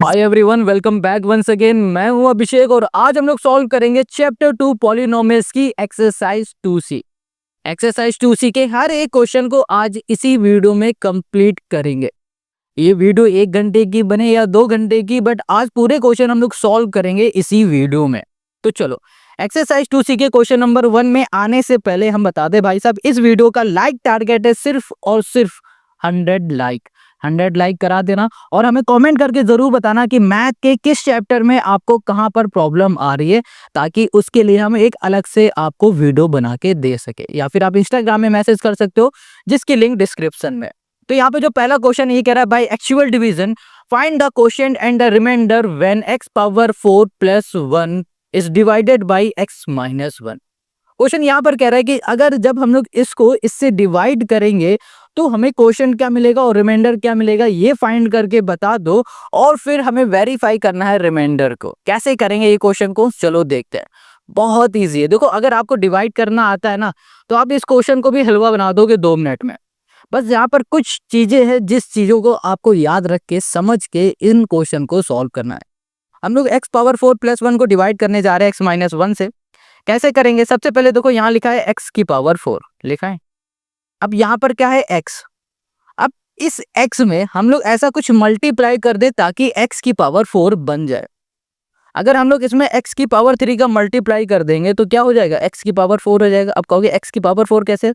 हाय everyone, welcome back once again. मैं हूं अभिषेक और आज हम लोग सॉल्व करेंगे चैप्टर 2 पॉलिनोमियल्स की एक्सरसाइज 2C। एक्सरसाइज 2C के हर एक क्वेश्चन को आज इसी वीडियो में कंप्लीट करेंगे। ये वीडियो 1 घंटे की बने या 2 घंटे की, बट आज पूरे क्वेश्चन हम लोग सॉल्व करेंगे इसी वीडियो में। तो चलो एक्सरसाइज 2C के क्वेश्चन नंबर 1 में आने से पहले हम बता दें भाई साहब, इस वीडियो का लाइक टारगेट है सिर्फ और सिर्फ 100 लाइक। 100 लाइक करा देना और हमें कमेंट करके जरूर बताना कि मैथ के किस चैप्टर में आपको कहां पर प्रॉब्लम आ रही है, ताकि उसके लिए हम एक अलग से आपको वीडियो बना के दे सके। या फिर आप इंस्टाग्राम में मैसेज कर सकते हो, जिसकी लिंक डिस्क्रिप्शन में। तो यहाँ पे जो पहला क्वेश्चन ये कह रहा है, by actual division find the quotient and the remainder when x power 4 plus 1 is divided by x minus 1। Question यहाँ पर कह रहा है कि अगर जब हम लोग इसको इससे डिवाइड करेंगे तो हमें क्वोशिएंट क्या मिलेगा और रिमाइंडर क्या मिलेगा, ये फाइंड करके बता दो। और फिर हमें वेरीफाई करना है रिमाइंडर को। कैसे करेंगे ये क्वेश्चन को, चलो देखते हैं। बहुत ईजी है। देखो, अगर आपको डिवाइड करना आता है ना, तो आप इस क्वेश्चन को भी हलवा बना दोगे 2 मिनट में। बस यहाँ पर कुछ चीजें हैं जिस चीजों को आपको याद रख के समझ के इन क्वेश्चन को सॉल्व करना है। हम लोग x पावर 4 प्लस 1 को डिवाइड करने जा रहे हैं x माइनस 1 से। कैसे करेंगे, सबसे पहले देखो यहाँ लिखा है x की पावर 4 लिखा है। अब यहाँ पर क्या है x। अब इस x में हम लोग ऐसा कुछ मल्टीप्लाई कर दे ताकि x की पावर 4 बन जाए। अगर हम लोग इसमें x की पावर 3 का मल्टीप्लाई कर देंगे तो क्या हो जाएगा, x की पावर 4 हो जाएगा। अब कहोगे x की पावर 4 कैसे,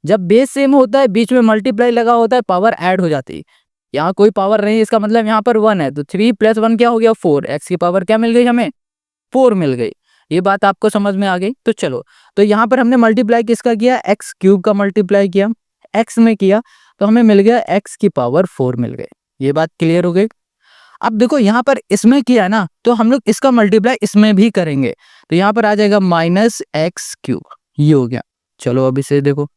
जब बेस सेम होता है, बीच में मल्टीप्लाई लगा होता है, पावर ऐड हो जाती है। यहाँ कोई पावर नहीं, इसका मतलब यहाँ पर 1 है, तो 3 प्लस 1 क्या हो गया 4। एक्स की पावर क्या मिल गई हमें, 4 मिल गई। ये बात आपको समझ में आ गई। तो चलो, तो यहाँ पर हमने मल्टीप्लाई किसका किया, एक्स क्यूब का मल्टीप्लाई किया, एक्स में किया, तो हमें मिल गया एक्स की पावर 4 मिल गई। ये बात क्लियर हो गई। अब देखो यहाँ पर इसमें किया ना, तो हम लोग इसका मल्टीप्लाई इसमें भी करेंगे, तो यहाँ पर आ जाएगा माइनस एक्स क्यूब। ये हो गया। चलो अब इसे देखो,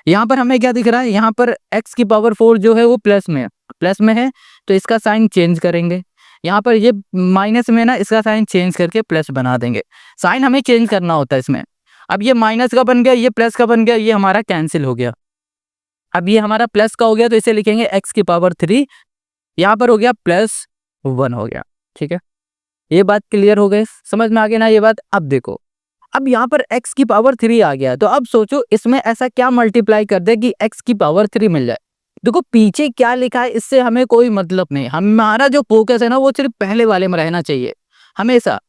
यहाँ पर हमें क्या दिख रहा है, यहाँ पर x की पावर 4 जो है वो प्लस में है। प्लस में है तो इसका साइन चेंज करेंगे। यहाँ पर ये माइनस में ना, इसका साइन चेंज करके प्लस बना देंगे। साइन हमें चेंज करना होता है इसमें। अब ये माइनस का बन गया, ये प्लस का बन गया, ये हमारा कैंसिल हो गया। अब ये हमारा प्लस का हो गया तो इसे लिखेंगे x की पावर 3। यहाँ पर हो गया प्लस 1 हो गया। ठीक है, ये बात क्लियर हो गई, समझ में आ गया ना ये बात। अब देखो, अब यहाँ पर x की पावर 3 आ गया, तो अब सोचो इसमें ऐसा क्या मल्टीप्लाई कर दे कि x की पावर 3 मिल जाए। देखो पीछे क्या लिखा है इससे हमें कोई मतलब नहीं, हमारा जो फोकस है ना वो सिर्फ पहले वाले में रहना चाहिए हमेशा।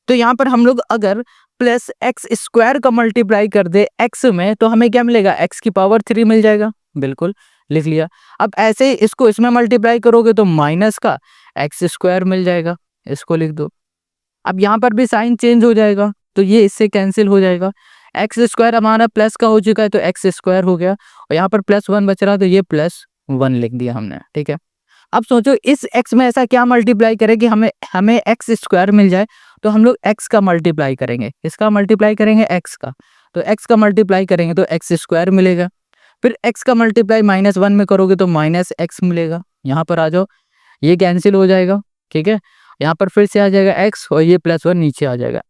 तो यहाँ पर हम लोग अगर प्लस एक्स स्क्वायर का मल्टीप्लाई कर दे x में, तो हमें क्या मिलेगा, x की पावर 3 मिल जाएगा। बिल्कुल लिख लिया। अब ऐसे इसको इसमें मल्टीप्लाई करोगे तो माइनस का एक्स स्क्वायर मिल जाएगा, इसको लिख दो। अब यहाँ पर भी साइन चेंज हो जाएगा, तो ये इससे कैंसिल हो जाएगा। एक्स स्क्वायर हमारा प्लस का हो चुका है, तो एक्स स्क्वायर हो गया, और यहाँ पर प्लस 1 बच रहा, तो ये प्लस 1 लिख दिया हमने। ठीक है, अब सोचो इस x में ऐसा क्या मल्टीप्लाई करें कि हमें हमें एक्स स्क्वायर मिल जाए। तो हम लोग x का मल्टीप्लाई करेंगे, इसका मल्टीप्लाई करेंगे x का, तो x का मल्टीप्लाई करेंगे तो एक्स स्क्वायर मिलेगा। फिर x का मल्टीप्लाई माइनस 1 में करोगे तो माइनस एक्स मिलेगा। यहाँ पर आ जाओ, ये कैंसिल हो जाएगा। ठीक है, यहाँ पर फिर से आ जाएगा x और ये प्लस 1 नीचे आ जाएगा।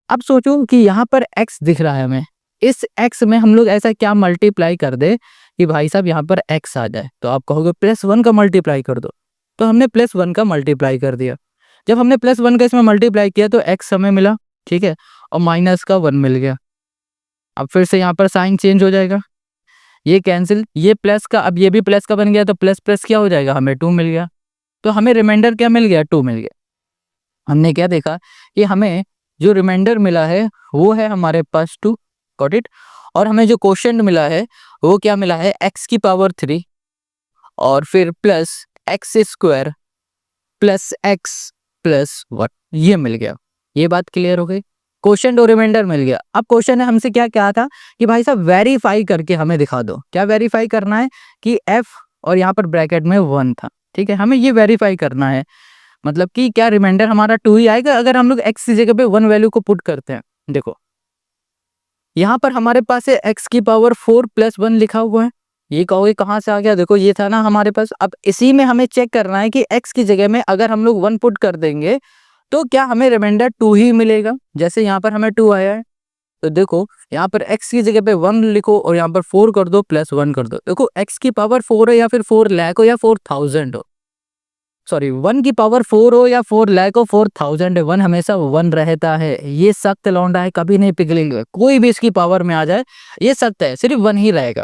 अब सोचो कि यहाँ पर x दिख रहा है हमें, इस x में हम लोग ऐसा क्या मल्टीप्लाई कर दे कि भाई साहब यहाँ पर x आ जाए। तो आप कहोगे प्लस 1 का मल्टीप्लाई कर दो, तो हमने प्लस 1 का मल्टीप्लाई कर दिया। जब हमने प्लस 1 का इसमें मल्टीप्लाई किया तो x हमें मिला, ठीक है, और माइनस का 1 मिल गया। अब फिर से यहाँ पर साइन चेंज हो जाएगा, ये कैंसिल, ये प्लस का, अब ये भी प्लस का बन गया, तो प्लस प्लस क्या हो जाएगा, हमें 2 मिल गया। तो हमें रिमाइंडर क्या मिल गया, 2 मिल गया। हमने क्या देखा कि हमें जो रिमाइंडर मिला है वो है हमारे पास 2, गॉट इट। और हमें जो क्वोशिएंट मिला है वो क्या मिला है, x की पावर 3 और फिर plus x square plus x plus 1, ये मिल गया। ये बात क्लियर हो गई, क्वोशिएंट और रिमाइंडर मिल गया। अब क्वेश्चन ने हमसे क्या कहा था कि भाई साहब वेरीफाई करके हमें दिखा दो। क्या वेरीफाई करना है कि f और यहाँ पर ब्रैकेट में 1 था। ठीक है, हमें ये वेरीफाई करना है, मतलब कि क्या रिमाइंडर हमारा 2 ही आएगा अगर हम लोग x की जगह पे 1 वैल्यू को पुट करते हैं। देखो यहाँ पर हमारे पास है x की पावर 4 प्लस 1 लिखा हुआ है। ये कहोगे कहाँ से आ गया, देखो ये था ना हमारे पास। अब इसी में हमें चेक करना है कि x की जगह में अगर हम लोग 1 पुट कर देंगे तो क्या हमें रिमाइंडर 2 ही मिलेगा। जैसे यहाँ पर हमें 2 आया है, तो देखो यहाँ पर x की जगह पे 1 लिखो और यहाँ पर 4 कर दो, प्लस 1 कर दो। देखो x की पावर 4 है, या फिर 4 लाख हो या 4000 हो, सॉरी 1 की पावर 4 हो या 4 लाख हो 4000 1 हमेशा 1 रहता है। ये सख्त लौंडा है, कभी नहीं पिघलेगा। कोई भी इसकी पावर में आ जाए ये सख्त है, सिर्फ 1 ही रहेगा।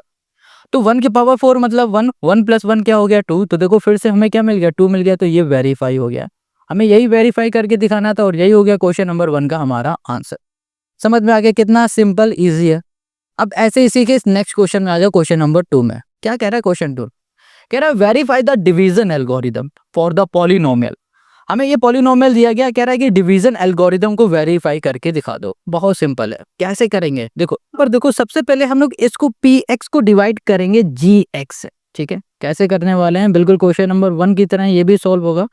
तो 1 की पावर 4 मतलब 1, 1 प्लस 1 क्या हो गया 2। तो देखो फिर से हमें क्या मिल गया 2 मिल गया, तो ये वेरीफाई हो गया। हमें यही वेरीफाई करके दिखाना था और यही हो गया क्वेश्चन नंबर 1 का हमारा आंसर। समझ में आ गया कितना सिंपल इजी है। अब ऐसे इसी के नेक्स्ट क्वेश्चन में आ जाओ, क्वेश्चन नंबर 2 में क्या कह रहा है क्वेश्चन 2, कह रहा है verify the division algorithm for the polynomial. हमें ये पॉलिनोमियल दिया गया, कह रहा है कि डिवीजन एल्गोरिदम को वेरीफाई करके दिखा दो। बहुत सिंपल है, कैसे करेंगे देखो। पर देखो सबसे पहले हम लोग इसको px को डिवाइड करेंगे gx से, ठीक है। कैसे करने वाले हैं, बिल्कुल क्वेश्चन नंबर 1 की तरह ये भी सॉल्व होगा।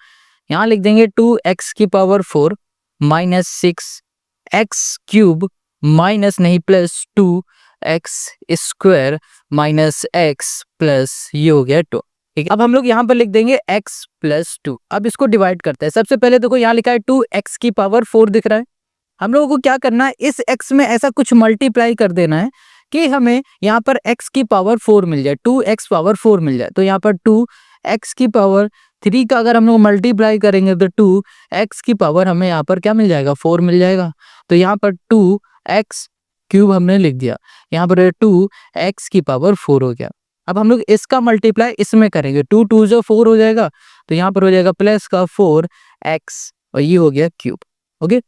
यहाँ लिख देंगे 2x की power 4 minus 6x cube minus नहीं plus 2x square minus x plus ये हो गया 2। ठीक है, अब हम लोग यहाँ पर लिख देंगे x प्लस 2। अब इसको डिवाइड करते हैं। सबसे पहले देखो यहाँ लिखा है 2x की पावर 4 दिख रहा है। हम लोगों को क्या करना है, इस x में ऐसा कुछ मल्टीप्लाई कर देना है कि हमें यहाँ पर x की पावर 4 मिल जाए, 2x पावर 4 मिल जाए। तो यहाँ पर 2x की पावर 3 का अगर हम लोग मल्टीप्लाई करेंगे तो 2x की पावर हमें यहाँ पर क्या मिल जाएगा 4 मिल जाएगा। तो यहाँ पर 2x क्यूब हमने लिख दिया, यहाँ पर 2x की पावर 4 हो गया। अब हम लोग इसका मल्टीप्लाई इसमें करेंगे, 2 2 जो 4 हो जाएगा, तो यहाँ पर हो जाएगा प्लस का 4x और ये हो गया क्यूब। ओके,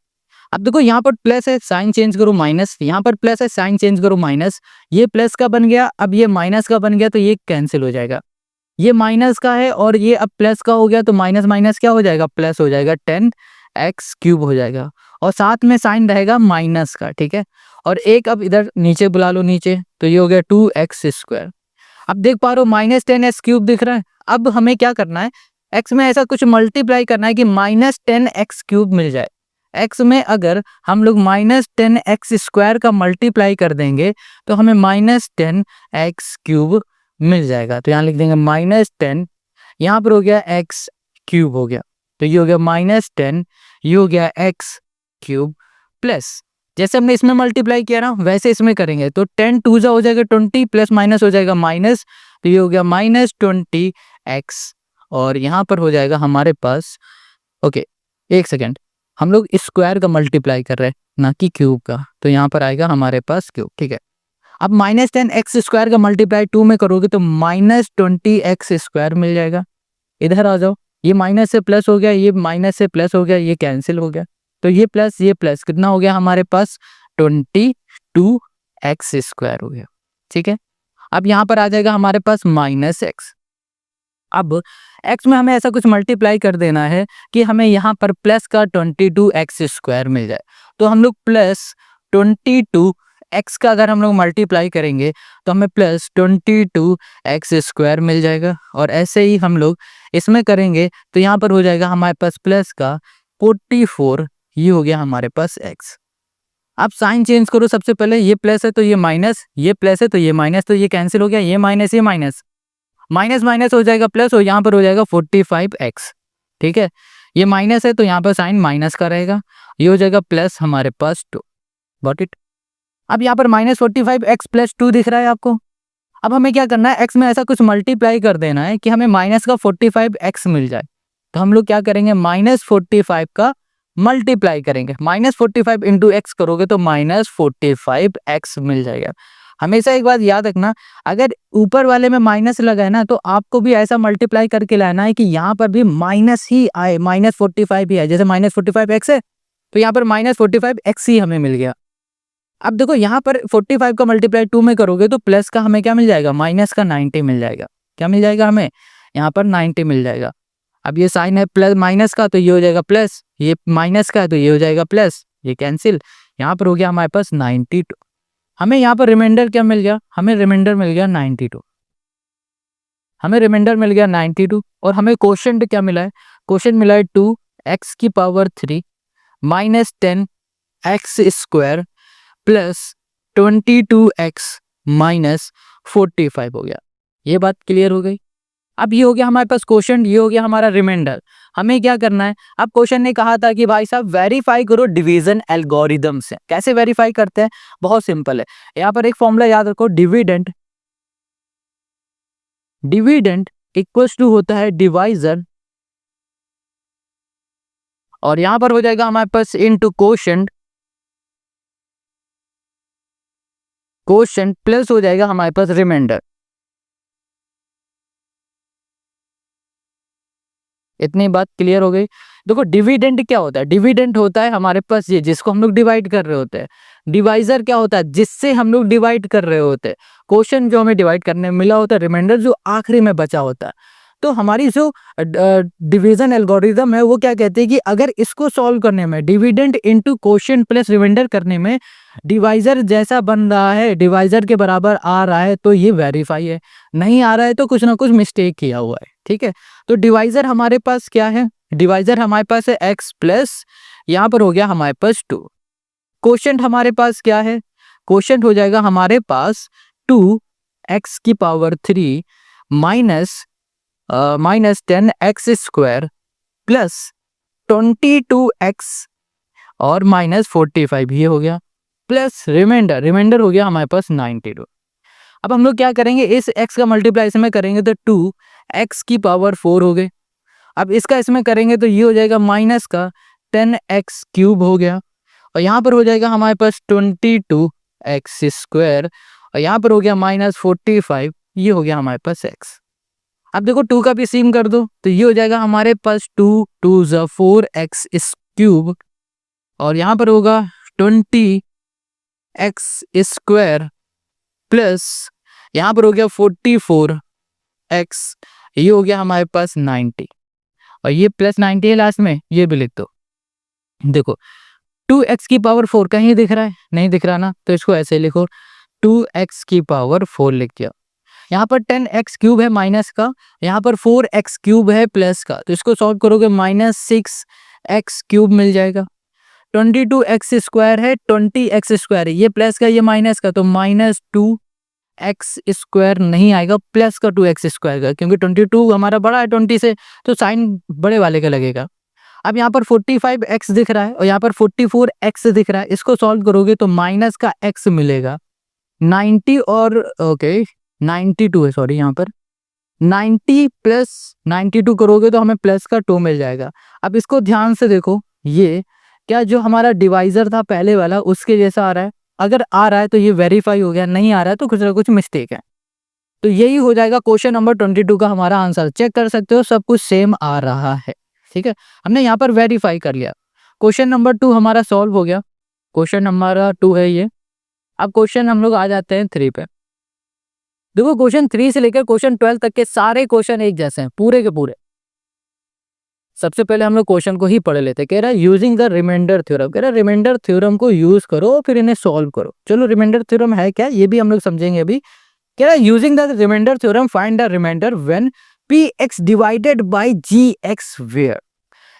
अब देखो यहाँ पर प्लस है साइन चेंज करो माइनस, यहाँ पर प्लस है साइन चेंज करो माइनस। ये प्लस का बन गया, अब ये माइनस का बन गया, तो ये कैंसिल हो जाएगा। ये माइनस का है और ये अब प्लस का हो गया, तो माइनस माइनस क्या हो जाएगा प्लस हो जाएगा, 10x क्यूब हो जाएगा और साथ में साइन रहेगा माइनस का, ठीक है। और एक अब इधर नीचे बुला लो नीचे, तो ये हो गया 2x स्क्वायर। अब देख पा रहे हो माइनस 10x क्यूब दिख रहा है। अब हमें क्या करना है, x में ऐसा कुछ मल्टीप्लाई करना है कि माइनस 10x क्यूब मिल जाए। x में अगर हम लोग माइनस 10x स्क्वायर का मल्टीप्लाई कर देंगे तो हमें माइनस 10x क्यूब मिल जाएगा। तो यहाँ लिख देंगे माइनस 10, यहाँ पर हो गया x क्यूब हो गया, तो ये हो गया माइनस 10, ये हो गया x क्यूब प्लस जैसे हमने इसमें मल्टीप्लाई किया ना वैसे इसमें करेंगे, तो 10 2 जा हो जाएगा 20 प्लस माइनस हो जाएगा माइनस, तो ये हो गया माइनस 20x और यहाँ पर हो जाएगा हमारे पास। ओके एक सेकेंड, हम लोग स्क्वायर का मल्टीप्लाई कर रहे हैं ना कि क्यूब का, तो यहाँ पर आएगा हमारे पास क्यूब, ठीक है। अब माइनस 10x स्क्वायर का मल्टीप्लाई 2 में करोगे तो माइनस 20x स्क्वायर मिल जाएगा। इधर आ जाओ, ये माइनस से प्लस हो गया, ये माइनस से प्लस हो गया, ये कैंसिल हो गया, तो ये प्लस कितना हो गया हमारे पास 22x स्क्वायर हो गया, ठीक है। अब यहाँ पर आ जाएगा हमारे पास माइनस x। अब x में हमें ऐसा कुछ मल्टीप्लाई कर देना है कि हमें यहाँ पर प्लस का 22x स्क्वायर मिल जाए। तो हम लोग प्लस 22x का अगर हम लोग मल्टीप्लाई करेंगे तो हमें प्लस 22x स्क्वायर मिल जाएगा और ऐसे ही हम लोग इसमें करेंगे तो यहाँ पर हो जाएगा हमारे पास प्लस का 44, ये हो गया हमारे पास x। अब साइन चेंज करो, सबसे पहले ये प्लस है तो ये माइनस, ये प्लस है तो ये माइनस, तो ये कैंसिल हो गया, ये माइनस माइनस माइनस हो जाएगा प्लस और यहाँ पर हो जाएगा 45x, ठीक है। ये माइनस है तो यहाँ पर साइन माइनस का रहेगा, ये हो जाएगा प्लस हमारे पास 2। Got it. अब यहाँ पर माइनस 45x प्लस 2 दिख रहा है आपको। अब हमें क्या करना है, x में ऐसा कुछ मल्टीप्लाई कर देना है कि हमें माइनस का 45x मिल जाए। तो हम लोग क्या करेंगे, माइनस 45 का मल्टीप्लाई करेंगे, माइनस 45 इंटू एक्स करोगे तो माइनस 45x मिल जाएगा। हमेशा एक बात याद रखना, अगर ऊपर वाले में माइनस लगा है ना तो आपको भी ऐसा मल्टीप्लाई करके लाना है कि यहाँ पर भी माइनस ही आए, माइनस 45 ही आए। जैसे माइनस 45x है तो यहाँ पर माइनस 45x ही हमें मिल गया। अब देखो यहाँ पर 45 का मल्टीप्लाई 2 में करोगे तो प्लस का हमें क्या मिल जाएगा, माइनस का 90 मिल जाएगा। क्या मिल जाएगा हमें, यहाँ पर 90 मिल जाएगा। अब ये साइन है प्लस माइनस का तो ये हो जाएगा प्लस, ये माइनस का है तो ये हो जाएगा प्लस, ये कैंसिल, यहाँ पर हो गया हमारे पास 92। हमें यहाँ पर रिमाइंडर क्या मिल गया, हमें रिमाइंडर मिल गया 92, हमें रिमाइंडर मिल गया 92। और हमें क्वोशिएंट क्या मिला है, क्वोशिएंट मिला है 2x की power 3 minus 10x square plus 22x minus 45 हो गया। ये बात क्लियर हो गई। अब ये हो गया हमारे पास क्वोशिएंट, ये हो गया हमारा रिमाइंडर। हमें क्या करना है, अब क्वेश्चन ने कहा था कि भाई साहब वेरीफाई करो डिवीजन एल्गोरिदम से। कैसे वेरीफाई करते हैं, बहुत सिंपल है। यहाँ पर एक फॉर्मूला याद रखो, डिविडेंड इक्वल्स टू होता है डिवाइजर और यहाँ पर हो जाएगा हमारे पास इनटू कोशेंट, कोशेंट प्लस हो जाएगा हमारे पास रिमाइंडर। इतनी बात क्लियर हो गई। देखो डिविडेंड क्या होता है, डिविडेंड होता है हमारे पास ये जिसको हम लोग डिवाइड कर रहे होते हैं। डिवाइजर क्या होता है, जिससे हम लोग डिवाइड कर रहे होते हैं। क्वेश्चन जो हमें डिवाइड करने में मिला होता है, रिमाइंडर जो आखिरी में बचा होता है। तो हमारी जो डिवीजन एल्गोरिदम है वो क्या कहते हैं कि अगर इसको सॉल्व करने में dividend into quotient plus remainder करने में डिवाइजर जैसा बन रहा है, डिवाइजर के बराबर आ रहा है, तो ये वेरीफाई है। नहीं आ रहा है तो कुछ ना कुछ मिस्टेक किया हुआ है। ठीक है, तो डिवाइजर हमारे पास क्या है, डिवाइजर हमारे पास है x प्लस, यहाँ पर हो गया हमारे पास 2। क्वोशिएंट हमारे पास क्या है, क्वोशिएंट हो जाएगा हमारे पास 2x की power 3 minus 10x square plus 22x और माइनस 45, ये हो गया, प्लस रिमाइंडर, रिमाइंडर हो गया हमारे पास 92। अब हम लोग क्या करेंगे, इस x का मल्टीप्लाई इसमें करेंगे तो 2x की पावर 4 हो गए। अब इसका इसमें करेंगे तो ये हो जाएगा माइनस का 10x क्यूब हो गया, और यहाँ पर हो जाएगा हमारे पास 22x स्क्वायर, और यहाँ पर हो गया माइनस 45, ये हो गया हमारे पास x। अब देखो 2 का भी सीम कर दो तो ये हो जाएगा हमारे पास 2 2 ज़ा 4x क्यूब, और यहाँ पर होगा 20x स्क्वायर प्लस यहाँ पर हो गया 44x, ये हो गया हमारे पास 90, और ये प्लस 90 है लास्ट में, ये भी लिख दो। देखो 2x की पावर 4 कहीं दिख रहा है, नहीं दिख रहा ना, तो इसको ऐसे लिखो 2x की पावर 4 लिख दिया। यहाँ पर 10x क्यूब है माइनस का, यहाँ पर 4x क्यूब है प्लस का, तो इसको सॉल्व करोगे माइनस 6x क्यूब मिल जाएगा। 22x स्क्वायर है, 20x स्क्वायर है, ये प्लस का ये माइनस का, तो माइनस 2x स्क्वायर नहीं आएगा, प्लस का 2x स्क्वायर का, क्योंकि 22 हमारा बड़ा है 20 से, तो साइन बड़े वाले का लगेगा। अब यहाँ पर 45x दिख रहा है और यहाँ पर 44x दिख रहा है, इसको सॉल्व करोगे तो माइनस का x मिलेगा 90 और ओके 92 है, सॉरी, यहाँ पर 90 प्लस 92 करोगे तो हमें प्लस का 2 मिल जाएगा। अब इसको ध्यान से देखो, ये क्या जो हमारा डिवाइजर था पहले वाला उसके जैसा आ रहा है, अगर आ रहा है तो ये वेरीफाई हो गया, नहीं आ रहा है तो कुछ ना कुछ मिस्टेक है। तो यही हो जाएगा क्वेश्चन नंबर 22 का हमारा आंसर। चेक कर सकते हो सब कुछ सेम आ रहा है। ठीक है, हमने यहाँ पर वेरीफाई कर लिया। क्वेश्चन नंबर 2 हमारा सॉल्व हो गया, क्वेश्चन नंबर 2 है ये। अब क्वेश्चन हम लोग आ जाते हैं 3 पे। देखो क्वेश्चन 3 से लेकर क्वेश्चन 12 तक के सारे क्वेश्चन एक जैसे हैं, पूरे के पूरे। सबसे पहले हम लोग क्वेश्चन को ही पढ़ लेते हैं। कह रहा है यूजिंग द रिमाइंडर थ्योरम, कह रहा है रिमाइंडर थ्योरम को यूज करो फिर इन्हें सॉल्व करो। चलो रिमाइंडर थ्योरम है क्या ये भी हम लोग समझेंगे अभी। कह रहा है using the remainder theorem find the remainder when px divided by gx where.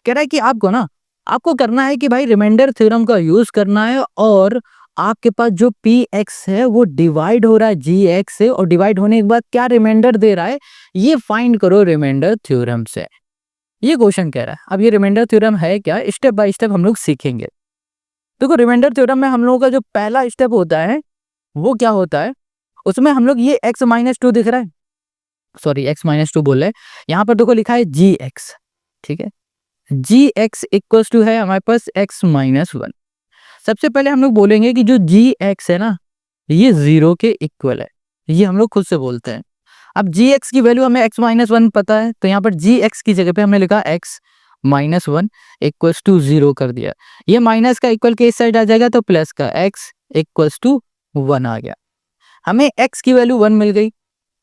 कह रहा है कि आपको करना है कि भाई रिमाइंडर थ्योरम का यूज करना है, और आपके पास जो px है वो डिवाइड हो रहा है gx से, और डिवाइड होने के बाद क्या रिमाइंडर दे रहा है ये फाइंड करो रिमाइंडर थ्योरम से। ये क्वेश्चन कह रहा है। अब ये रिमाइंडर थ्योरम है क्या, स्टेप बाय स्टेप हम लोग सीखेंगे। देखो रिमाइंडर थ्योरम में हम लोगों का जो पहला स्टेप होता है वो क्या होता है, उसमें हम लोग ये x माइनस 2 दिख रहा है, सॉरी x माइनस 2 बोल रहे हैं, यहाँ पर देखो लिखा है gx। ठीक है, gx इक्वल्स टू है हमारे पास x माइनस 1। सबसे पहले हम लोग बोलेंगे कि जो gx है ना ये 0 के इक्वल है, ये हम लोग खुद से बोलते हैं। अब gx की वैल्यू हमें x माइनस 1 पता है, तो यहाँ पर gx की जगह पे हमने लिखा x माइनस 1 इक्वल्स टू 0 कर दिया। ये माइनस का इक्वल के इस साइड आ जाएगा तो प्लस का x इक्वल्स टू 1 आ गया। हमें x की वैल्यू 1 मिल गई।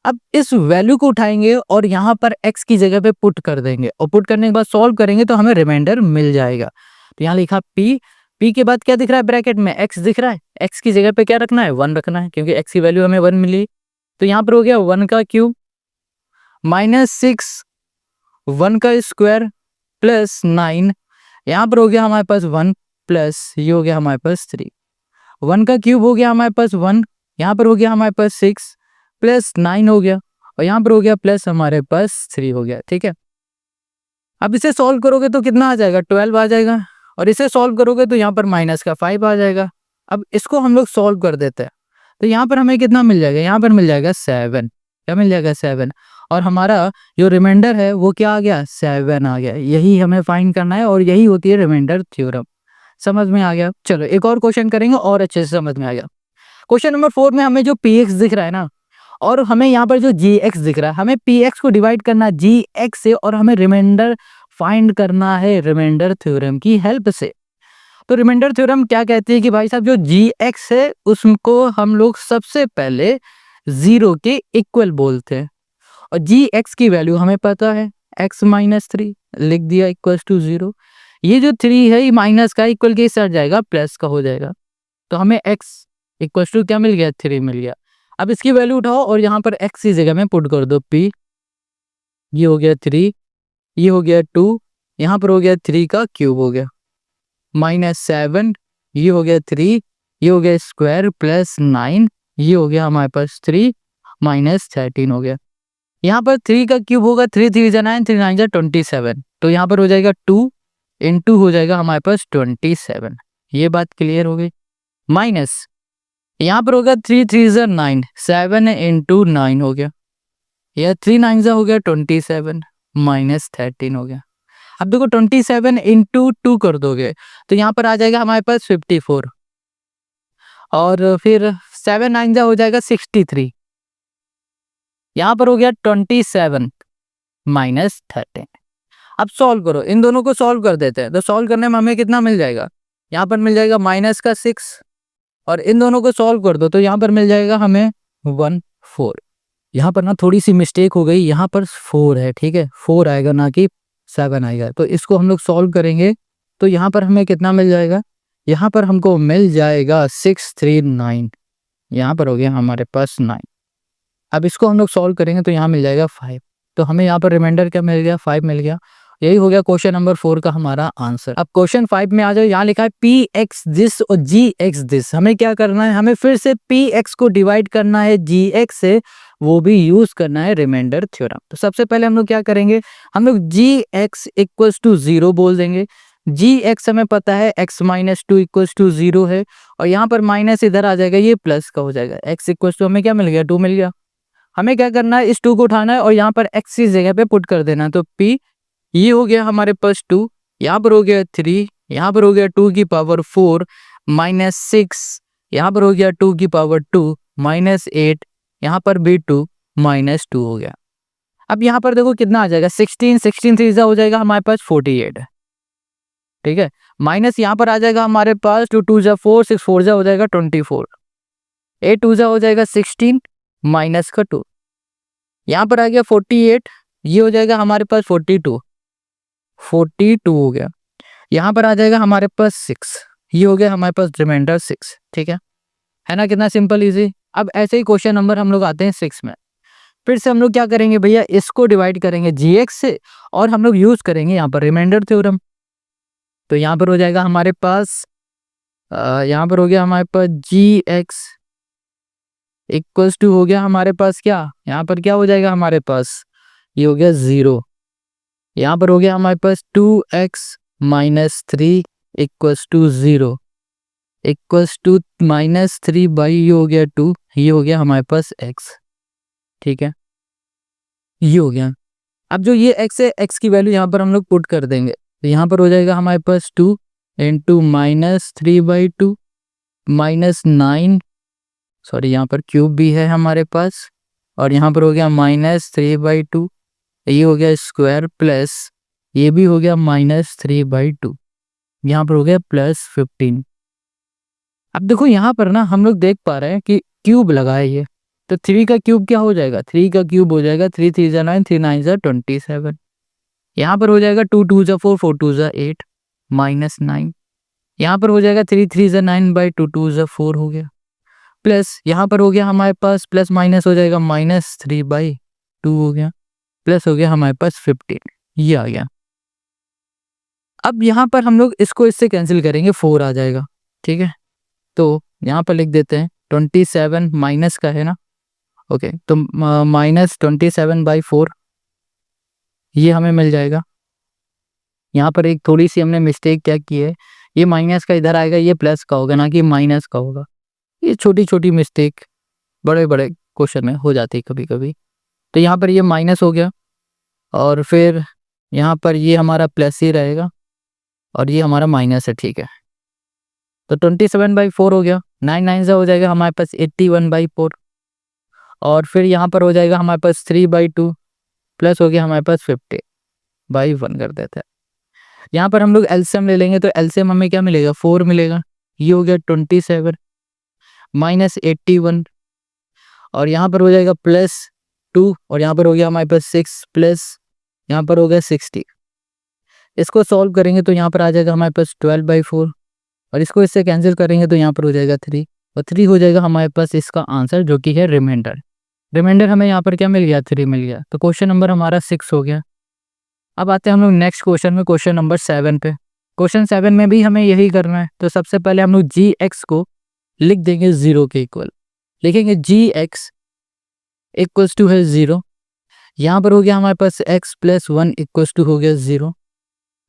अब इस वैल्यू को उठाएंगे और यहाँ पर x की जगह पे पुट कर देंगे, और पुट करने के बाद सॉल्व करेंगे तो हमें रिमाइंडर मिल जाएगा। तो यहाँ लिखा p के बाद क्या दिख रहा है ब्रैकेट में x दिख रहा है, x की जगह पे क्या रखना है 1 रखना है, क्योंकि x की वैल्यू हमें 1 मिली। तो यहाँ पर हो गया 1 का क्यूब माइनस 6 1 का स्क्वायर प्लस 9, यहाँ पर हो गया हमारे पास 1 प्लस ये हो गया हमारे पास 3, 1 का क्यूब हो गया हमारे पास 1, यहाँ पर हो गया हमारे पास 6 प्लस 9 हो गया, और यहाँ पर हो गया प्लस हमारे पास 3 हो गया। ठीक है, अब इसे सॉल्व करोगे तो कितना आ जाएगा 12 आ जाएगा, और इसे सॉल्व करोगे तो यहाँ पर माइनस का 5 आ जाएगा। अब इसको हम लोग सॉल्व कर देते हैं, तो यहाँ पर हमें कितना मिल जाएगा, यहाँ पर मिल जाएगा 7, क्या मिल जाएगा 7, और हमारा जो रिमाइंडर है वो क्या आ गया, 7 आ गया। यही हमें फाइंड करना है और यही होती है रिमाइंडर थ्योरम। समझ में आ गया? चलो एक और क्वेश्चन करेंगे और अच्छे से समझ में आ गया। क्वेश्चन नंबर 4 में हमें जो px दिख रहा है ना, और हमें यहाँ पर जो gx दिख रहा है, हमें px को डिवाइड करना है gx से और हमें रिमाइंडर फाइंड करना है रिमाइंडर थ्योरम की हेल्प से। तो रिमाइंडर थ्योरम क्या कहती है कि भाई साहब जो gx है उसको हम लोग सबसे पहले 0 के इक्वल बोलते हैं, और gx की वैल्यू हमें पता है x-3, लिख दिया इक्वल्स टू 0। ये जो 3 है ये माइनस का इक्वल के साथ जाएगा, प्लस का हो जाएगा, तो हमें x इक्वल्स टू क्या मिल गया, 3 मिल गया। अब इसकी वैल्यू उठाओ और यहाँ पर x की जगह में पुट कर दो p, ये हो गया 3, ये हो गया 2, यहाँ पर हो गया 3 का क्यूब हो गया, -7, ये हो गया 3, ये हो गया स्क्वायर प्लस 9, ये हो गया हमारे पास 3 -13 हो गया। यहाँ पर 3 का क्यूब होगा, 3 3 जा 9, 3 9 जा 27, तो यहाँ पर हो जाएगा 2 इंटू हो जाएगा हमारे पास 27। ये बात क्लियर हो गई। माइनस यहाँ पर होगा 3 3 जा 9, 7 इंटू 9 हो गया, यह 3 9 जा हो गया 27 -13 हो गया। अब देखो 27 इंटू 2 कर दोगे तो यहाँ पर आ जाएगा हमारे पास 54, और फिर 7 9 जा हो जाएगा 63, यहाँ पर हो गया 27 -13। अब सॉल्व करो, इन दोनों को सॉल्व कर देते हैं, तो सॉल्व करने में हमें कितना मिल जाएगा, यहाँ पर मिल जाएगा माइनस का 6, और इन दोनों को सॉल्व कर दो तो यहाँ पर मिल जाएगा हमें 1 4। यहाँ पर ना थोड़ी सी मिस्टेक हो गई, यहाँ पर 4 है, ठीक है, 4 आएगा ना कि 7 आएगा, तो इसको हम लोग सॉल्व करेंगे तो यहाँ पर हमें कितना मिल जाएगा, यहाँ पर हमको मिल जाएगा 639, यहाँ पर हो गया हमारे पास 9। अब इसको हम लोग सॉल्व करेंगे तो यहाँ मिल जाएगा 5, तो हमें यहाँ पर रिमाइंडर क्या मिल गया, 5 मिल गया। यही हो गया क्वेश्चन नंबर 4 का हमारा आंसर। अब क्वेश्चन 5 में आ जाओ, यहाँ लिखा है px दिस और gx दिस। हमें क्या करना है, हमें फिर से px को डिवाइड करना है gx से, वो भी यूज करना है रिमाइंडर थ्योरम। तो सबसे पहले हम लोग क्या करेंगे, हम लोग gx इक्वल्स टू 0 बोल देंगे। gx हमें पता है x-2 इक्वल्स टू 0 है, और यहाँ पर माइनस इधर आ जाएगा, ये प्लस का हो जाएगा। x इक्वल्स टू हमें क्या मिल गया, 2 मिल गया। हमें क्या करना है, इस 2 को उठाना है और यहाँ पर x की जगह पे पुट कर देना है, तो p, ये हो गया हमारे पास 2, यहाँ पर हो गया 3, यहाँ पर हो गया 2 की पावर 4 -6, यहाँ पर हो गया 2 की पावर 2 -8, यहाँ पर भी 2 -2 हो गया। अब यहाँ पर देखो कितना आ जाएगा, 16 16 3 हो जाएगा हमारे पास 48, ठीक है। माइनस यहाँ पर आ जाएगा हमारे पास 2 2 जा 4, 6 4 जा हो जाएगा 24, 8 2 जा हो जाएगा 16 माइनस का 2, यहाँ पर आ गया 48, ये हो जाएगा हमारे पास 42 हो गया। यहाँ पर आ जाएगा हमारे पास 6, ये हो गया हमारे पास रिमाइंडर 6, ठीक है ना, कितना सिंपल इजी। अब ऐसे ही क्वेश्चन नंबर हम लोग आते हैं 6 में। फिर से हम लोग क्या करेंगे भैया, इसको डिवाइड करेंगे gx से और हम लोग यूज करेंगे यहाँ पर रिमाइंडर थ्योरम। तो यहाँ पर हो जाएगा हमारे पास यहाँ पर हो गया हमारे पास gx इक्वल्स टू हो गया हमारे पास क्या, यहाँ पर क्या हो जाएगा हमारे पास, ये हो गया 0, यहाँ पर हो गया हमारे पास 2x-3 equals to 0 equals to -3 by ये हो गया 2, ये हो गया हमारे पास x, ठीक है, ये हो गया। अब जो ये x है, x की वैल्यू यहाँ पर हम लोग पुट कर देंगे, तो यहाँ पर हो जाएगा हमारे पास 2 इंटू -3/2 -9, सॉरी यहाँ पर क्यूब भी है हमारे पास, और यहाँ पर हो गया -3/2, ये हो गया स्क्वायर प्लस ये भी हो गया -3/2, यहाँ पर हो गया +15। अब देखो यहाँ पर ना हम लोग देख पा रहे हैं कि क्यूब लगा है ये, तो 3 का क्यूब क्या हो जाएगा, 3 का क्यूब हो जाएगा 3 3 जा 9, 3 9 जा 27, यहाँ पर हो जाएगा 2 2 जा 4, 4 2 जा 8 -9, यहाँ पर हो जाएगा 3 3 जा 9/2, 2 जा 4 हो गया, प्लस यहाँ पर हो गया हमारे पास प्लस माइनस हो जाएगा -3/2 हो गया, प्लस हो गया हमारे पास 15, ये आ गया। अब यहाँ पर हम लोग इसको इससे कैंसिल करेंगे, 4 आ जाएगा, ठीक है। तो यहाँ पर लिख देते हैं 27 माइनस का है ना, ओके, तो -27/4 ये हमें मिल जाएगा। यहाँ पर एक थोड़ी सी हमने मिस्टेक क्या की है, ये माइनस का इधर आएगा, ये प्लस का होगा ना कि माइनस का होगा। ये छोटी छोटी मिस्टेक बड़े बड़े क्वेश्चन में हो जाती है कभी कभी, तो यहाँ पर ये माइनस हो गया और फिर यहाँ पर ये हमारा प्लस ही रहेगा और ये हमारा माइनस है, ठीक है। तो 27/4 हो गया, 9 9 से हो जाएगा हमारे पास 81/4 और फिर यहाँ पर हो जाएगा हमारे पास 3/2 प्लस हो गया हमारे पास 50/1 कर देते हैं। यहाँ पर हम लोग एलसीएम ले लेंगे तो एलसीएम हमें क्या मिलेगा, 4 मिलेगा। ये हो गया 27 माइनस 81 और यहाँ पर हो जाएगा +2 और यहाँ पर हो गया हमारे पास 6 प्लस यहाँ पर हो गया 60। इसको सॉल्व करेंगे तो यहाँ पर आ जाएगा हमारे पास 12/4 और इसको इससे कैंसिल करेंगे तो यहाँ पर हो जाएगा 3 और 3 हो जाएगा हमारे पास इसका आंसर जो कि है रिमाइंडर। रिमाइंडर हमें यहाँ पर क्या मिल गया, 3 मिल गया। तो क्वेश्चन नंबर हमारा 6 हो गया। अब आते हैं हम लोग नेक्स्ट क्वेश्चन में, क्वेश्चन नंबर 7 पे। क्वेश्चन 7 में भी हमें यही करना है। तो सबसे पहले हम लोग जी एक्स को लिख देंगे 0 के इक्वल, लिखेंगे जी एक्स इक्वल्स टू है 0। यहाँ पर हो गया हमारे पास x + 1 इक्वल्स टू हो गया 0।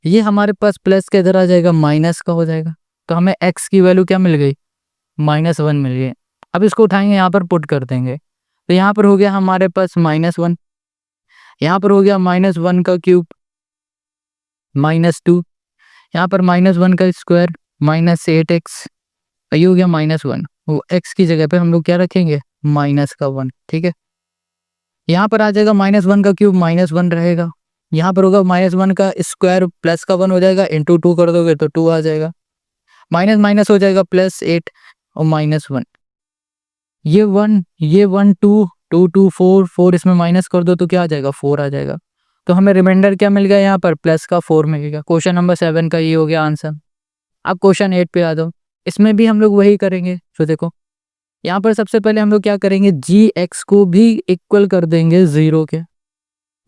ये हमारे पास प्लस के इधर आ जाएगा, माइनस का हो जाएगा। तो हमें x की वैल्यू क्या मिल गई, -1 मिल गई। अब इसको उठाएंगे, यहाँ पर पुट कर देंगे तो यहाँ पर हो गया हमारे पास -1, यहाँ पर हो गया -1 का क्यूब -2, यहाँ पर -1 का स्क्वायर -8x, ये हो गया -1। वो x की जगह पे हम लोग क्या रखेंगे, -1, ठीक है। यहाँ पर आ जाएगा -1 का क्यूब -1 रहेगा, यहाँ पर होगा -1 का स्क्वायर प्लस का 1 हो जाएगा, इंटू 2 कर दोगे तो 2 आ जाएगा, माइनस माइनस हो जाएगा +8 और -1। ये 1 2 2 2 4 4 इसमें माइनस कर दो तो क्या आ जाएगा, 4 आ जाएगा। तो हमें रिमाइंडर क्या मिल गया, यहाँ पर प्लस का 4 मिलेगा। क्वेश्चन नंबर 7 का ये हो गया आंसर। अब क्वेश्चन 8 पे आ जाओ। इसमें भी हम लोग वही करेंगे। तो देखो यहाँ पर सबसे पहले हम लोग क्या करेंगे, जी एक्स को भी इक्वल कर देंगे 0 के।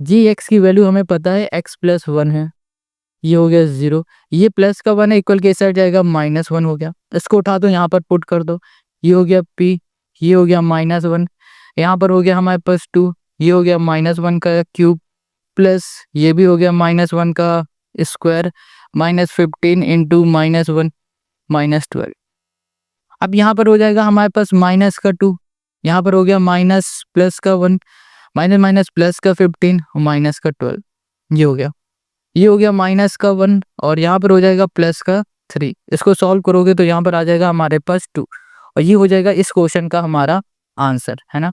जी एक्स की वैल्यू हमें पता है x + 1 है, ये हो गया 0। ये प्लस का 1 है, इक्वल के साइड जाएगा -1 हो गया। इसको उठा दो, यहाँ पर पुट कर दो, ये हो गया p, ये हो गया -1, यहाँ पर हो गया हमारे पास 2, ये हो गया -1 का क्यूब प्लस ये भी हो गया -1 का स्क्वायर -15 इंटू -1 -12। अब यहाँ पर हो जाएगा हमारे पास माइनस का 2, यहाँ पर हो गया माइनस प्लस का 1, माइनस माइनस प्लस का 15 और माइनस का 12, ये हो गया। ये हो गया माइनस का 1 और यहाँ पर हो जाएगा प्लस का 3। इसको सॉल्व करोगे तो यहाँ पर आ जाएगा हमारे पास 2 और ये हो जाएगा इस क्वेश्चन का हमारा आंसर, है ना।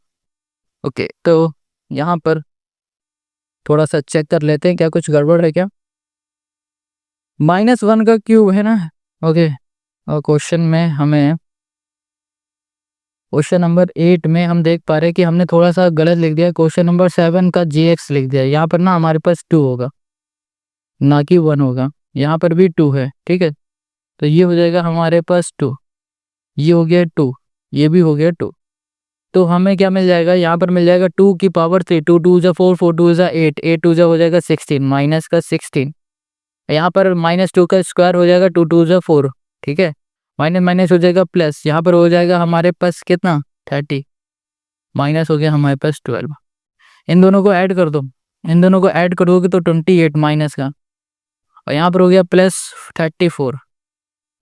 ओके, तो यहाँ पर थोड़ा सा चेक कर लेते हैं क्या कुछ गड़बड़ है क्या। -1 का क्यूब है ना। ओके, और क्वेश्चन में हमें क्वेश्चन नंबर 8 में हम देख पा रहे हैं कि हमने थोड़ा सा गलत लिख दिया। क्वेश्चन नंबर 7 का gx लिख दिया। यहाँ पर ना हमारे पास 2 होगा ना कि 1 होगा, यहाँ पर भी 2 है, ठीक है। तो ये हो जाएगा हमारे पास 2, ये हो गया 2, ये भी हो गया 2। तो हमें क्या मिल जाएगा, यहाँ पर मिल जाएगा 2 की पावर 3, 2 2 जा 4, 4 2 जा 8, 8 2 जा हो जाएगा 16, माइनस का 16। यहाँ पर -2 का स्क्वायर हो जाएगा 2 2 जा 4, ठीक है। माइनस माइनस हो जाएगा प्लस, यहाँ पर हो जाएगा हमारे पास कितना 30, माइनस हो गया हमारे पास 12। इन दोनों को ऐड कर दो, इन दोनों को ऐड करोगे तो 28 माइनस का, और यहाँ पर हो गया +34,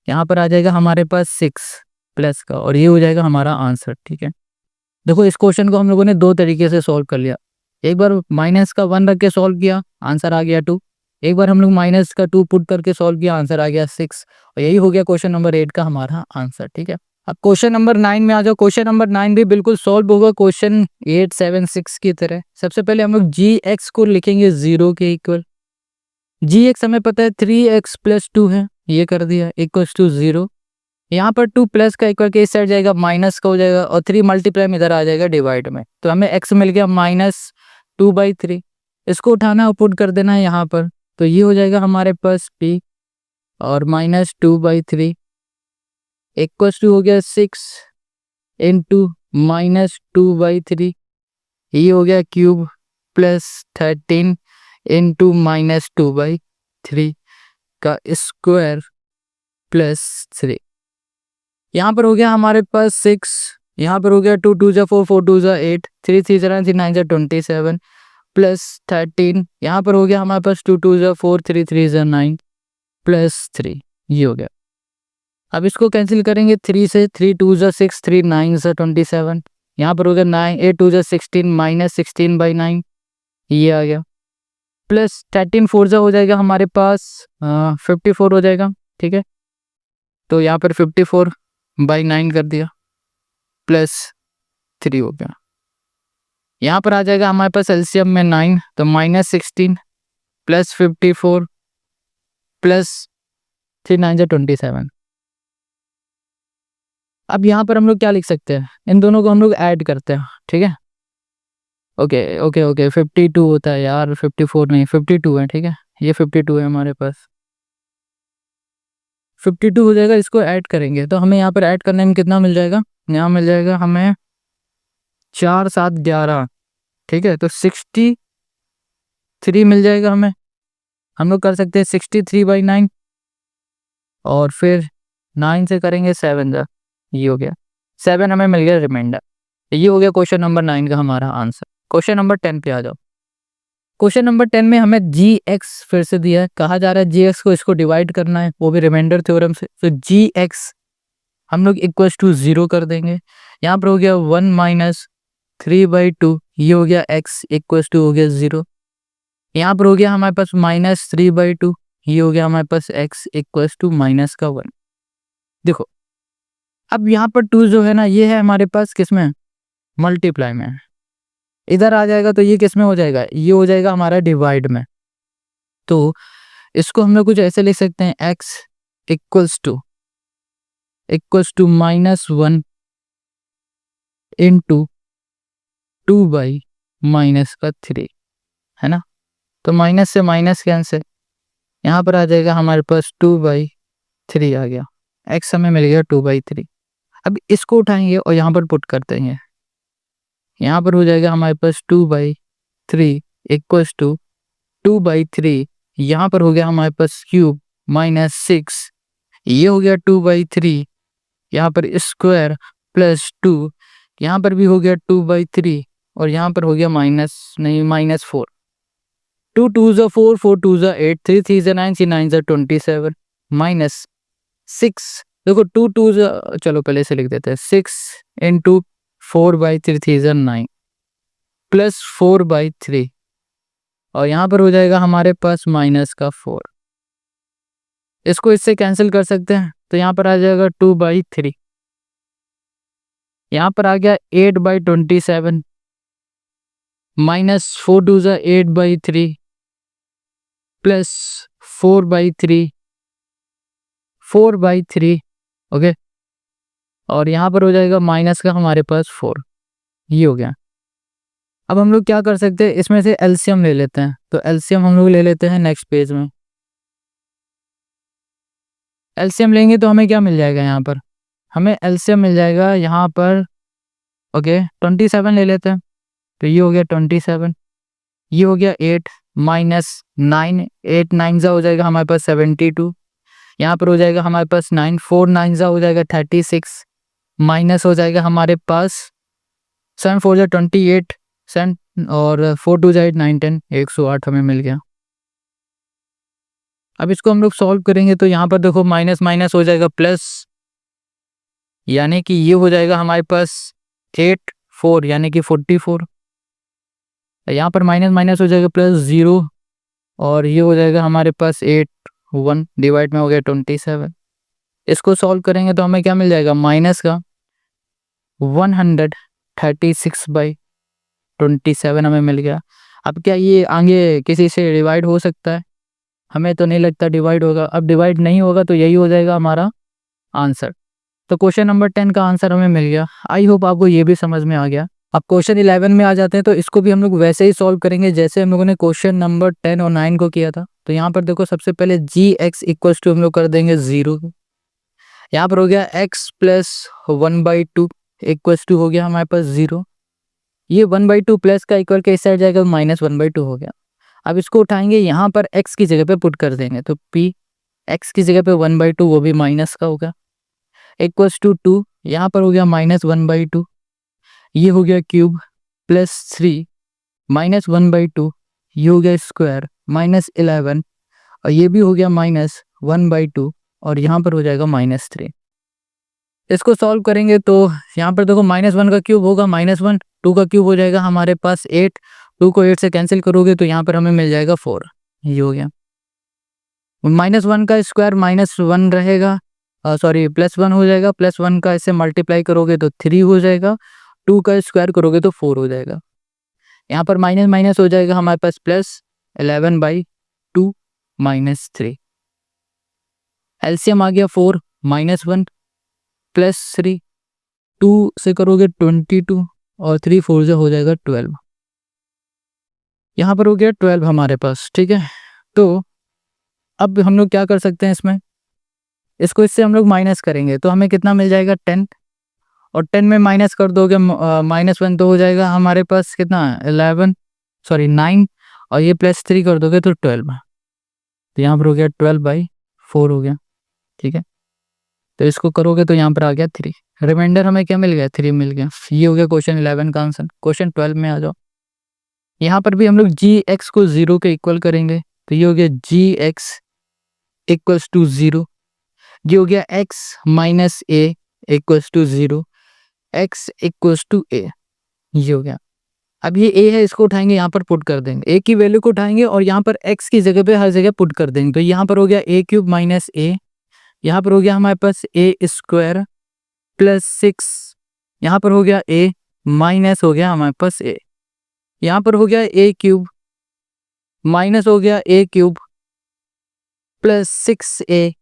यहाँ पर आ जाएगा हमारे पास 6 प्लस का, और ये हो जाएगा हमारा आंसर, ठीक है। देखो इस क्वेश्चन को हम लोगों ने दो तरीके से सॉल्व कर लिया। एक बार माइनस का 1 रख के सॉल्व किया, आंसर आ गया 2। एक बार हम लोग माइनस का 2 पुट करके सॉल्व किया, आंसर आ गया 6, और यही हो गया क्वेश्चन नंबर 8 का हमारा आंसर, ठीक है। अब क्वेश्चन नंबर 9 में आ जाओ। क्वेश्चन नंबर 9 भी बिल्कुल सॉल्व होगा क्वेश्चन 8 7 6 की तरह। सबसे पहले हम लोग जी एक्स को लिखेंगे 0 के इक्वल। जी एक्स हमें पता है 3x + 2 है, ये कर दिया इक्वल्स टू 0। यहाँ पर 2 प्लस का इक्वल के इस साइड जाएगा, माइनस का हो जाएगा, और 3 मल्टीप्लाई में इधर आ जाएगा डिवाइड में। तो हमें x मिल गया -2/3। इसको उठाना और पुट कर देना है यहाँ पर, तो ये हो जाएगा हमारे पास p और -2/3 इक्वल्स टू हो गया 6 इंटू -2/3, ये हो गया क्यूब प्लस 13 इंटू -2/3 का स्क्वायर प्लस 3। यहाँ पर हो गया हमारे पास 6, यहाँ पर हो गया 2 2 जा 4, 4 2 जा 8, 3 3 जा 9, 9 जा 27 प्लस 13। यहाँ पर हो गया हमारे पास 2 2 जा 4, 3 3 जा 9 प्लस 3, ये हो गया। अब इसको कैंसिल करेंगे 3 से, 3 2 जा 6, 3 9 जा 27, यहाँ पर हो गया 9, 8 2 16 माइनस 16/9, ये आ गया, प्लस 13 4 हो जाएगा हमारे पास 54 हो जाएगा, ठीक है। तो यहाँ पर 54/9 कर दिया, प्लस 3 हो गया। यहाँ पर आ जाएगा हमारे पास एलसीएम में 9, तो -16 प्लस 54 प्लस 3 9 27। अब यहाँ पर हम लोग क्या लिख सकते हैं, इन दोनों को हम लोग ऐड करते हैं, ठीक है। ओके ओके ओके 52 होता है यार, 54 नहीं 52 है, ठीक है। ये 52 है हमारे पास, 52 हो जाएगा, इसको ऐड करेंगे तो हमें यहाँ पर ऐड करने में कितना मिल जाएगा, यहाँ मिल जाएगा हमें 4 7 11, ठीक है। तो 63 मिल जाएगा हमें। हम लोग कर सकते हैं 63/9 और फिर 9 से करेंगे 7 जा, ये हो गया 7, हमें मिल गया रिमाइंडर। ये हो गया क्वेश्चन नंबर 9 का हमारा आंसर। क्वेश्चन नंबर 10 पे आ जाओ। क्वेश्चन नंबर 10 में हमें जी एक्स फिर से दिया है, कहा जा रहा है जी एक्स को इसको डिवाइड करना है, वो भी रिमाइंडर थ्योरम से। तो जी एक्स हम लोग इक्वल टू 0 कर देंगे। यहाँ पर हो गया 1 - 3/2, ये हो गया x इक्वल टू हो गया 0। यहाँ पर हो गया हमारे पास -3/2, ये हो गया हमारे पास x इक्वल टू -1। देखो अब यहाँ पर 2 जो है ना, ये है हमारे पास किसमें, मल्टीप्लाई में। इधर आ जाएगा तो ये किस में हो जाएगा, ये हो जाएगा हमारा डिवाइड में। तो इसको हम लोग कुछ ऐसे लिख सकते हैं, x इक्वल्स टू -1 इंटू 2/-3, है ना। तो माइनस से माइनस कैंसिल, यहाँ पर आ जाएगा हमारे पास 2/3 आ गया, x हमें मिल गया 2/3। अब इसको उठाएंगे और यहाँ पर पुट करते हैं, यहाँ पर हो जाएगा हमारे पास 2/3 इक्वल्स टू 2/3, यहाँ पर हो गया हमारे पास क्यूब -6, ये हो गया 2/3, यहाँ पर स्क्वायर प्लस 2, यहाँ पर भी हो गया 2/3 और यहाँ पर हो गया -4। 2 2 ज़ा 4, 4 2 ज़ा 8, 3 3 ज़ा 9, 3 9 ज़ा 27, -6। देखो 2 2 ज़ा, चलो पहले से लिख देते हैं, 6 इंटू 4/3, 3 ज़ा 9 प्लस 4/3 और यहाँ पर हो जाएगा हमारे पास -4। इसको इससे कैंसिल कर सकते हैं, तो यहाँ पर आ जाएगा 2/3, यहाँ पर आ गया 8/27 -4 2 ज़ा 8/3 प्लस 4/3, ओके। और यहाँ पर हो जाएगा माइनस का हमारे पास 4, ये हो गया। अब हम लोग क्या कर सकते हैं, इसमें से एलसीएम ले लेते हैं। तो एलसीएम हम लोग ले लेते हैं नेक्स्ट पेज में। एलसीएम लेंगे तो हमें क्या मिल जाएगा, यहाँ पर हमें एलसीएम मिल जाएगा यहाँ पर, ओके 27 ले लेते हैं। तो ये हो गया 27, ये हो गया 8 -9, 8 9 ज़ा हो जाएगा हमारे पास 72, यहाँ पर हो जाएगा हमारे पास 9 4 9 ज़ा हो जाएगा 36, माइनस हो जाएगा हमारे पास 7 4 ज़ा 28, 7 और 4 2 ज़ा 8 9 10, 108 हमें मिल गया। अब इसको हम लोग सॉल्व करेंगे तो यहाँ पर देखो माइनस माइनस हो जाएगा प्लस, यानी कि ये हो जाएगा हमारे पास 8 4 यानी कि 44, यहाँ पर माइनस माइनस हो जाएगा प्लस 0 और ये हो जाएगा हमारे पास 8 1 डिवाइड में हो गया 27। इसको सॉल्व करेंगे तो हमें क्या मिल जाएगा, माइनस का 136/27 हमें मिल गया। अब क्या ये आगे किसी से डिवाइड हो सकता है, हमें तो नहीं लगता डिवाइड होगा। अब डिवाइड नहीं होगा तो यही हो जाएगा हमारा आंसर। तो क्वेश्चन नंबर 10 का आंसर हमें मिल गया। आई होप आपको ये भी समझ में आ गया। अब क्वेश्चन 11 में आ जाते हैं, तो इसको भी हम लोग वैसे ही सॉल्व करेंगे जैसे हम लोगों ने क्वेश्चन नंबर 10 और 9 को किया था। तो यहाँ पर देखो सबसे पहले जी एक्स इक्वल टू हम लोग कर देंगे 0। यहाँ पर हो गया x प्लस 1/2 इक्वल टू हो गया हमारे पास 0। ये 1/2 प्लस का इक्वल के इस साइड जाएगा, -1/2 हो गया। अब इसको उठाएंगे, यहाँ पर x की जगह पे पुट कर देंगे, तो p x की जगह पे 1/2 वो भी माइनस का होगा इक्वल्स टू 2, यहाँ पर हो गया -1/2, ये हो गया क्यूब प्लस 3 -1/2, ये हो गया स्क्वायर -11 और ये भी हो गया -1/2 और यहाँ पर हो जाएगा -3। इसको सॉल्व करेंगे तो यहाँ पर देखो -1 का क्यूब होगा -1, 2 का क्यूब हो जाएगा हमारे पास 8, 2 को 8 से कैंसिल करोगे तो यहाँ पर हमें मिल जाएगा 4। ये हो गया। -1 का स्क्वायर -1 रहेगा, सॉरी +1 हो जाएगा, +1 का इससे मल्टीप्लाई करोगे तो 3 हो जाएगा, 2 का स्क्वायर करोगे तो 4 हो जाएगा। यहाँ पर माइनस माइनस हो जाएगा हमारे पास +11/2 -3। एलसीएम आ गया 4 -1 +3, 2 से करोगे 22 और 3 4 से हो जाएगा 12। यहाँ पर हो गया 12 हमारे पास, ठीक है। तो अब हम लोग क्या कर सकते हैं इसमें, इसको इससे हम लोग माइनस करेंगे तो हमें कितना मिल जाएगा 10, और 10 में माइनस कर दोगे -1 तो हो जाएगा हमारे पास कितना 9, और ये +3 कर दोगे तो 12। तो यहाँ पर हो गया 12/4 हो गया, ठीक है। तो इसको करोगे तो यहाँ पर आ गया 3, रिमाइंडर हमें क्या मिल गया 3 मिल गया। ये हो गया क्वेश्चन 11 का आंसर। क्वेश्चन 12 में आ जाओ। यहाँ पर भी हम लोग gx को 0 के इक्वल करेंगे तो ये हो गया gx = 0, ये हो गया x - a = 0, x = a, ये हो गया। अब ये a है, इसको उठाएंगे यहाँ पर पुट कर देंगे, a की वैल्यू को उठाएंगे और यहाँ पर x की जगह पे हर जगह पुट कर देंगे। तो यहाँ पर हो गया a³ - a, यहाँ पर हो गया हमारे पास a² +6, यहाँ पर हो गया a माइनस हो गया हमारे पास a, यहाँ पर हो गया a³ माइनस हो गया a³ +6a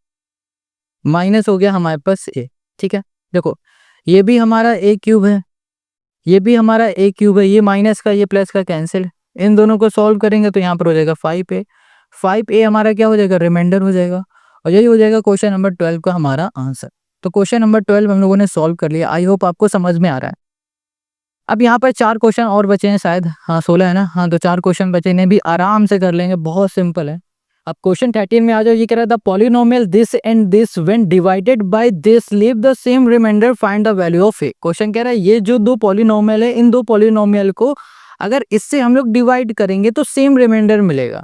माइनस हो गया हमारे पास a, ठीक है। देखो ये भी हमारा a³ है, ये भी हमारा a³ है, ये माइनस का ये प्लस का कैंसिल, इन दोनों को सॉल्व करेंगे तो यहाँ पर हो जाएगा 5a। 5a हमारा क्या हो जाएगा, रिमाइंडर हो जाएगा, और यही हो जाएगा क्वेश्चन नंबर 12 का हमारा आंसर। तो क्वेश्चन नंबर 12 हम लोगों ने सॉल्व कर लिया। आई होप आपको समझ में आ रहा है। अब यहाँ पर 4 क्वेश्चन और बचे हैं शायद, हाँ 16 है ना, हाँ तो 4 क्वेश्चन बचे, इन्हें भी आराम से कर लेंगे, बहुत सिंपल है। अब क्वेश्चन 13 में आ जाओ। ये कह रहा था polynomial this and this when divided by this leave the same remainder, find the value of A. Question कह रहा है ये जो दो पॉलिनोमियल है, इन दो पॉलिनोमियल को अगर इससे हम लोग डिवाइड करेंगे तो सेम रिमाइंडर मिलेगा,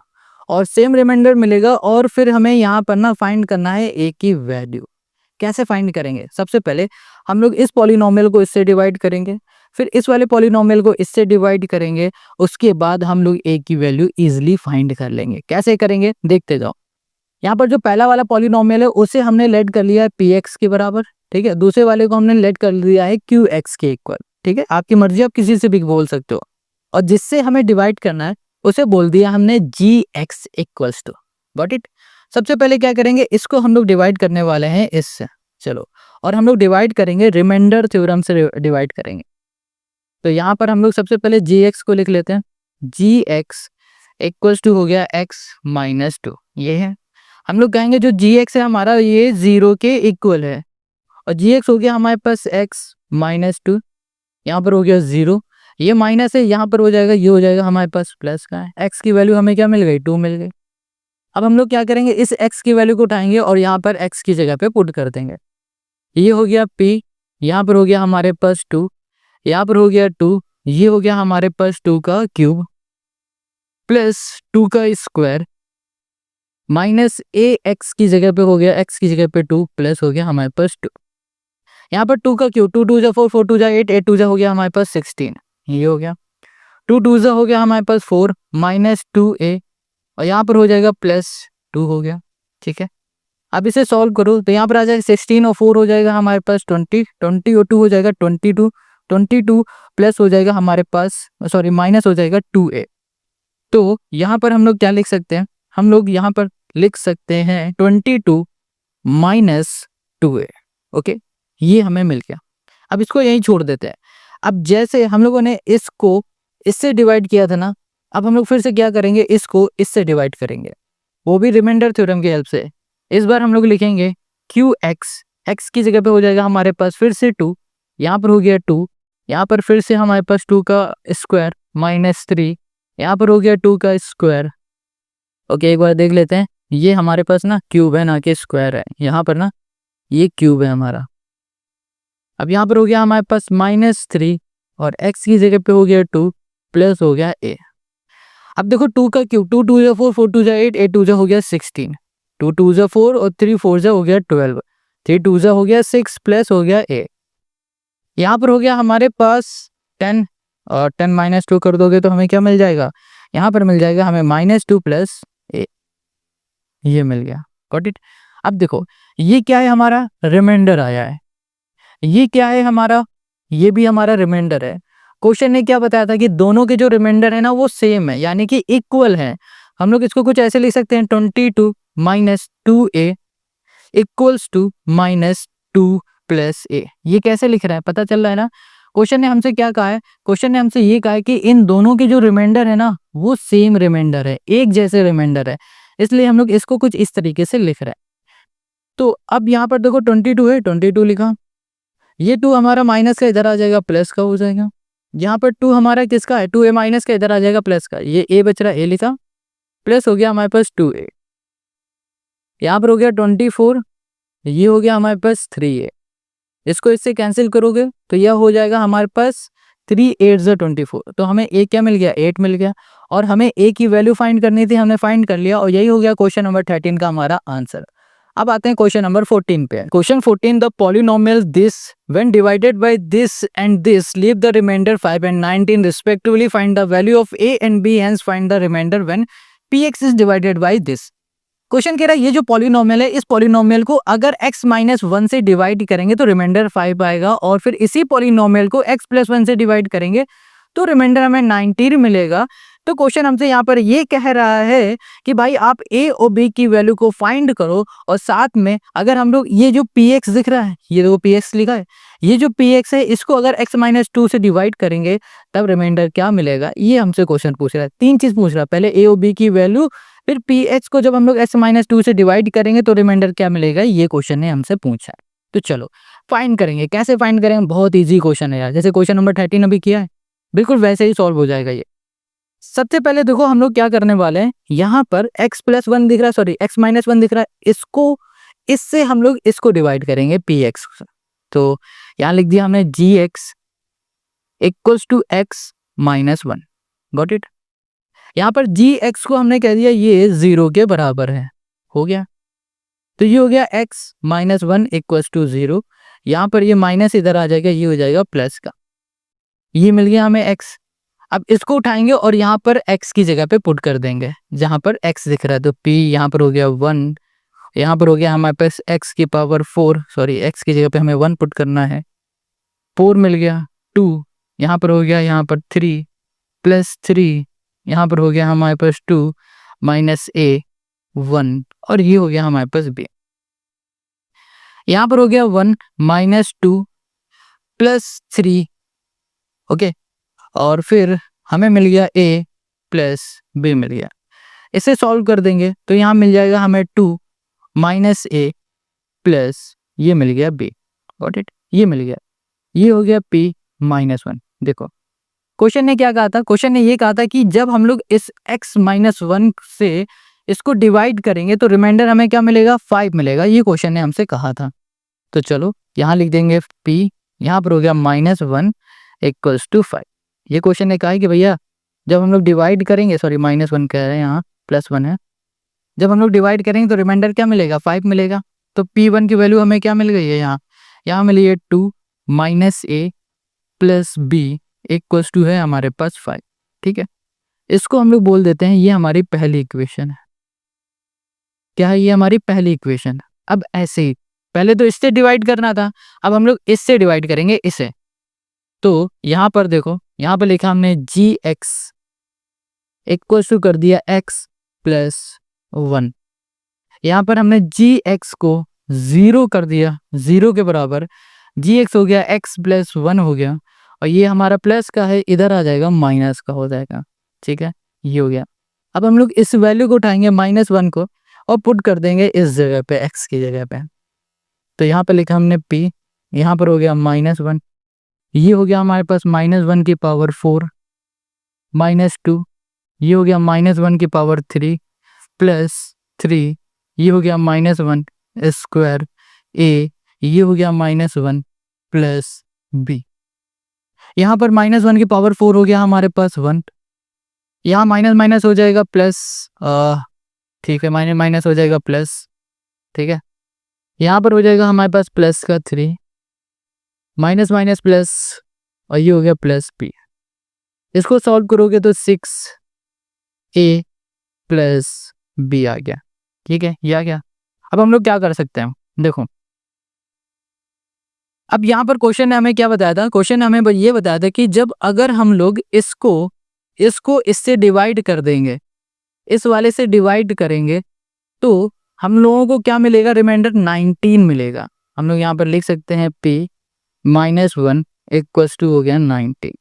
और सेम रिमाइंडर मिलेगा और फिर हमें यहाँ पर ना फाइंड करना है ए की वैल्यू। कैसे फाइंड करेंगे, सबसे पहले हम लोग इस पॉलिनोमियल को इससे डिवाइड करेंगे, फिर इस वाले पॉलिनोमियल को इससे डिवाइड करेंगे, उसके बाद हम लोग ए की वैल्यू इजीली फाइंड कर लेंगे। कैसे करेंगे देखते जाओ। यहाँ पर जो पहला वाला पॉलिनोमियल है उसे हमने लेट कर लिया है px के बराबर, ठीक है। दूसरे वाले को हमने लेट कर लिया है qx के इक्वल, ठीक है। आपकी मर्जी, आप किसी से भी बोल सकते हो। और जिससे हमें डिवाइड करना है उसे बोल दिया हमने gx = गॉट इट। सबसे पहले क्या करेंगे, इसको हम लोग डिवाइड करने वाले हैं इससे, चलो, और हम लोग डिवाइड करेंगे रिमाइंडर थ्योरम से डिवाइड करेंगे। तो यहाँ पर हम लोग सबसे पहले gx को लिख लेते हैं, gx = हो गया x - 2, ये है। हम लोग कहेंगे जो gx है हमारा ये 0 के इक्वल है, और gx हो गया हमारे पास x - 2, यहाँ पर हो गया 0, ये माइनस है, यहाँ पर हो जाएगा, ये हो जाएगा हमारे पास प्लस का है। x की वैल्यू हमें क्या मिल गई, 2 मिल गई। अब हम लोग क्या करेंगे, इस x की वैल्यू को उठाएंगे और यहाँ पर x की जगह पे पुट कर देंगे। ये हो गया p, यहाँ पर हो गया हमारे पास 2, यहाँ पर हो गया 2, ये हो गया हमारे पास 2 का क्यूब प्लस 2 का स्क्वायर माइनस ए एक्स की जगह पे हो गया, x की जगह पे 2 प्लस हो गया हमारे पास 2, यहाँ पर 2 का क्यूब, 2 2 जा 4, 4 2 जा 8, 8 2 जा हो गया हमारे पास 16, ये हो गया 2 2 जा हो गया हमारे पास 4 माइनस 2a, और यहाँ पर हो जाएगा प्लस 2 हो गया, ठीक है। अब इसे सॉल्व करो तो यहाँ पर आ जाएगा 16 और 4 हो जाएगा हमारे पास 20, 20 और 2 हो जाएगा 22, 22 प्लस हो जाएगा हमारे पास, सॉरी माइनस हो जाएगा 2a। तो यहाँ पर हम लोग क्या लिख सकते हैं, हम लोग यहाँ पर लिख सकते हैं 22 - 2a, ओके, ये हमें मिल गया। अब इसको यहीं छोड़ देते हैं। अब जैसे हम लोगों ने इसको इससे डिवाइड किया था ना, अब हम लोग फिर से क्या करेंगे, इसको इससे डिवाइड करेंगे, वो भी रिमाइंडर थ्योरम की हेल्प से। इस बार हम लोग लिखेंगे qx, x की जगह पे हो जाएगा हमारे पास फिर से 2, यहाँ पर हो गया 2, यहाँ पर फिर से हमारे पास 2 का स्क्वायर माइनस 3, यहाँ पर हो गया 2 का स्क्वायर, ओके। एक बार देख लेते हैं, ये हमारे पास ना क्यूब है ना कि स्क्वायर है, यहाँ पर ना ये क्यूब है हमारा। अब यहाँ पर हो गया हमारे पास -3 और x की जगह पे हो गया 2 प्लस हो गया a। अब देखो 2 का क्यूब, 2 2 जा 4, 4 2 जा 8, 8 2 जा हो गया 16, 2 2 जा 4 और 3 4 जा हो गया 12, 3 2 हो गया 6 प्लस हो गया ए। यहाँ पर हो गया हमारे पास 10 और 10 माइनस 2 कर दोगे तो हमें क्या मिल जाएगा, यहाँ पर मिल जाएगा हमें -2 प्लस ए, ये मिल गया। Got it. अब देखो ये क्या है, हमारा रिमाइंडर आया है। ये क्या है हमारा, ये भी हमारा रिमाइंडर है। क्वेश्चन ने क्या बताया था कि दोनों के जो रिमाइंडर है ना वो सेम है, यानी कि इक्वल है। हम लोग इसको कुछ ऐसे लिख सकते हैं 22 minus 2a equals to -2 plus a. ये कैसे लिख रहा है पता चल रहा है ना। क्वेश्चन ने हमसे क्या कहा है, क्वेश्चन ने हमसे ये कहा है कि इन दोनों के जो रिमाइंडर है ना वो सेम रिमाइंडर है, एक जैसे रिमाइंडर है, इसलिए हम लोग इसको कुछ इस तरीके से लिख रहे हैं। तो अब यहाँ पर देखो 22 है, 22 लिखा, ये 2 हमारा माइनस का इधर आ जाएगा प्लस का हो जाएगा। यहाँ पर 2 हमारा किसका है, 2a माइनस का इधर आ जाएगा प्लस का, ये a बच रहा है, a लिखा, प्लस हो गया हमारे पास 2a। यहाँ पर हो गया 24, ये हो गया हमारे पास 3a। इसको इससे कैंसिल करोगे तो यह हो जाएगा हमारे पास 3 8 24। तो हमें a क्या मिल गया, 8 मिल गया, और हमें a की वैल्यू फाइंड करनी थी, हमने फाइंड कर लिया, और यही हो गया क्वेश्चन नंबर 13 का हमारा आंसर। अब आते हैं क्वेश्चन नंबर 14 पे। Question 14, the polynomial this when divided by this and this leave the remainder 5 and 19 respectively, find the value of a and b, hence find the remainder when px is divided by this. Question कह रहा है ये जो polynomial है, इस polynomial को अगर x minus 1 से डिवाइड करेंगे तो रिमाइंडर 5 आएगा, और फिर इसी पॉलिनोमियल को x प्लस 1 से डिवाइड करेंगे तो रिमाइंडर हमें 19 मिलेगा। तो क्वेश्चन हमसे यहाँ पर ये कह रहा है कि भाई आप a और b की वैल्यू को फाइंड करो, और साथ में अगर हम लोग ये जो px दिख रहा है, ये देखो px लिखा है, ये जो px है इसको अगर x माइनस 2 से डिवाइड करेंगे तब रिमाइंडर क्या मिलेगा, ये हमसे क्वेश्चन पूछ रहा है। 3 चीज पूछ रहा है, पहले a और b की वैल्यू, फिर px को जब हम लोग x माइनस 2 से डिवाइड करेंगे तो रिमाइंडर क्या मिलेगा, ये क्वेश्चन ने हमसे पूछा है। तो चलो फाइंड करेंगे, कैसे फाइंड करेंगे, बहुत ईजी क्वेश्चन है यार, जैसे क्वेश्चन नंबर 13 अभी किया है बिल्कुल वैसे ही सॉल्व हो जाएगा ये। सबसे पहले देखो हम लोग क्या करने वाले हैं, यहाँ पर x प्लस 1 दिख रहा है, सॉरी x माइनस 1 दिख रहा है, इसको इससे हम लोग इसको डिवाइड करेंगे px। तो यहाँ लिख दिया हमने gx equals to x minus 1। Got it. यहाँ पर gx को हमने कह दिया ये 0 के बराबर है, हो गया। तो ये हो गया x माइनस 1 इक्वल्स टू 0, यहाँ पर ये माइनस इधर आ जाएगा, ये हो जाएगा प्लस का, ये मिल गया हमें x। अब इसको उठाएंगे और यहाँ पर x की जगह पे पुट कर देंगे, जहाँ पर x दिख रहा है, तो p यहाँ पर हो गया 1, यहाँ पर हो गया हमारे पास x की पावर 4, सॉरी x की जगह पे हमें 1 पुट करना है, 4 मिल गया, 2 यहाँ पर हो गया, यहाँ पर 3 प्लस 3 यहाँ पर हो गया हमारे पास 2 माइनस a 1, और ये हो गया हमारे पास b। यहाँ पर हो गया 1 माइनस 2 प्लस 3, ओके, और फिर हमें मिल गया a प्लस b मिल गया। इसे सॉल्व कर देंगे तो यहाँ मिल जाएगा हमें 2 माइनस a प्लस ये मिल गया b। गॉट इट, ये मिल गया, ये हो गया p माइनस 1। देखो क्वेश्चन ने क्या कहा था, क्वेश्चन ने ये कहा था कि जब हम लोग इस x माइनस 1 से इसको डिवाइड करेंगे तो रिमाइंडर हमें क्या मिलेगा, 5 मिलेगा, ये क्वेश्चन ने हमसे कहा था। तो चलो यहाँ लिख देंगे p, यहाँ पर हो गया माइनस 1 इक्वल्स टू 5। ये क्वेश्चन ने कहा है कि भैया जब हम लोग डिवाइड करेंगे, सॉरी माइनस 1 कह रहे हैं, यहाँ प्लस 1 है, जब हम लोग डिवाइड करेंगे तो रिमाइंडर क्या मिलेगा, 5 मिलेगा। तो p1 की वैल्यू हमें क्या मिल गई है, यहाँ मिली है 2 minus a plus b equals to है हमारे पास 5। ठीक है, इसको हम लोग बोल देते हैं ये हमारी पहली इक्वेशन है। क्या है, ये हमारी पहली इक्वेशन। अब ऐसे ही पहले तो इससे डिवाइड करना था, अब हम लोग इससे डिवाइड करेंगे इसे। तो यहाँ पर देखो, यहाँ पर लिखा हमने gx इक्वल्स टू कर दिया x प्लस 1, यहाँ पर हमने gx को 0 कर दिया, 0 के बराबर, gx हो गया x प्लस 1 हो गया, और ये हमारा प्लस का है, इधर आ जाएगा माइनस का हो जाएगा। ठीक है, ये हो गया। अब हम लोग इस वैल्यू को उठाएंगे माइनस 1 को और पुट कर देंगे इस जगह पे, x की जगह पे। तो यहाँ पे लिखा हमने p, यहाँ पर हो गया माइनस 1, ये हो गया हमारे पास माइनस 1 की पावर 4 माइनस 2, ये हो गया माइनस 1 की पावर 3 प्लस 3, ये हो गया माइनस 1 स्क्वायर a, ये हो गया माइनस 1 प्लस b। यहाँ पर माइनस 1 की पावर 4 हो गया हमारे पास 1, यहाँ माइनस माइनस हो जाएगा प्लस, ठीक है, माइनस माइनस हो जाएगा प्लस। ठीक है, यहाँ पर हो जाएगा हमारे पास प्लस का 3 माइनस माइनस प्लस और ये हो गया प्लस पी। इसको सॉल्व करोगे तो 6a प्लस बी आ गया। ठीक है, ये आ गया। अब हम लोग क्या कर सकते हैं, देखो अब यहाँ पर क्वेश्चन ने हमें क्या बताया था, क्वेश्चन ने हमें ये बताया था कि जब अगर हम लोग इसको इसको इससे डिवाइड कर देंगे, इस वाले से डिवाइड करेंगे तो हम लोगों को क्या मिलेगा, रिमाइंडर 19 मिलेगा। हम लोग यहाँ पर लिख सकते हैं p माइनस 1 इक्वल्स टू हो गया 19,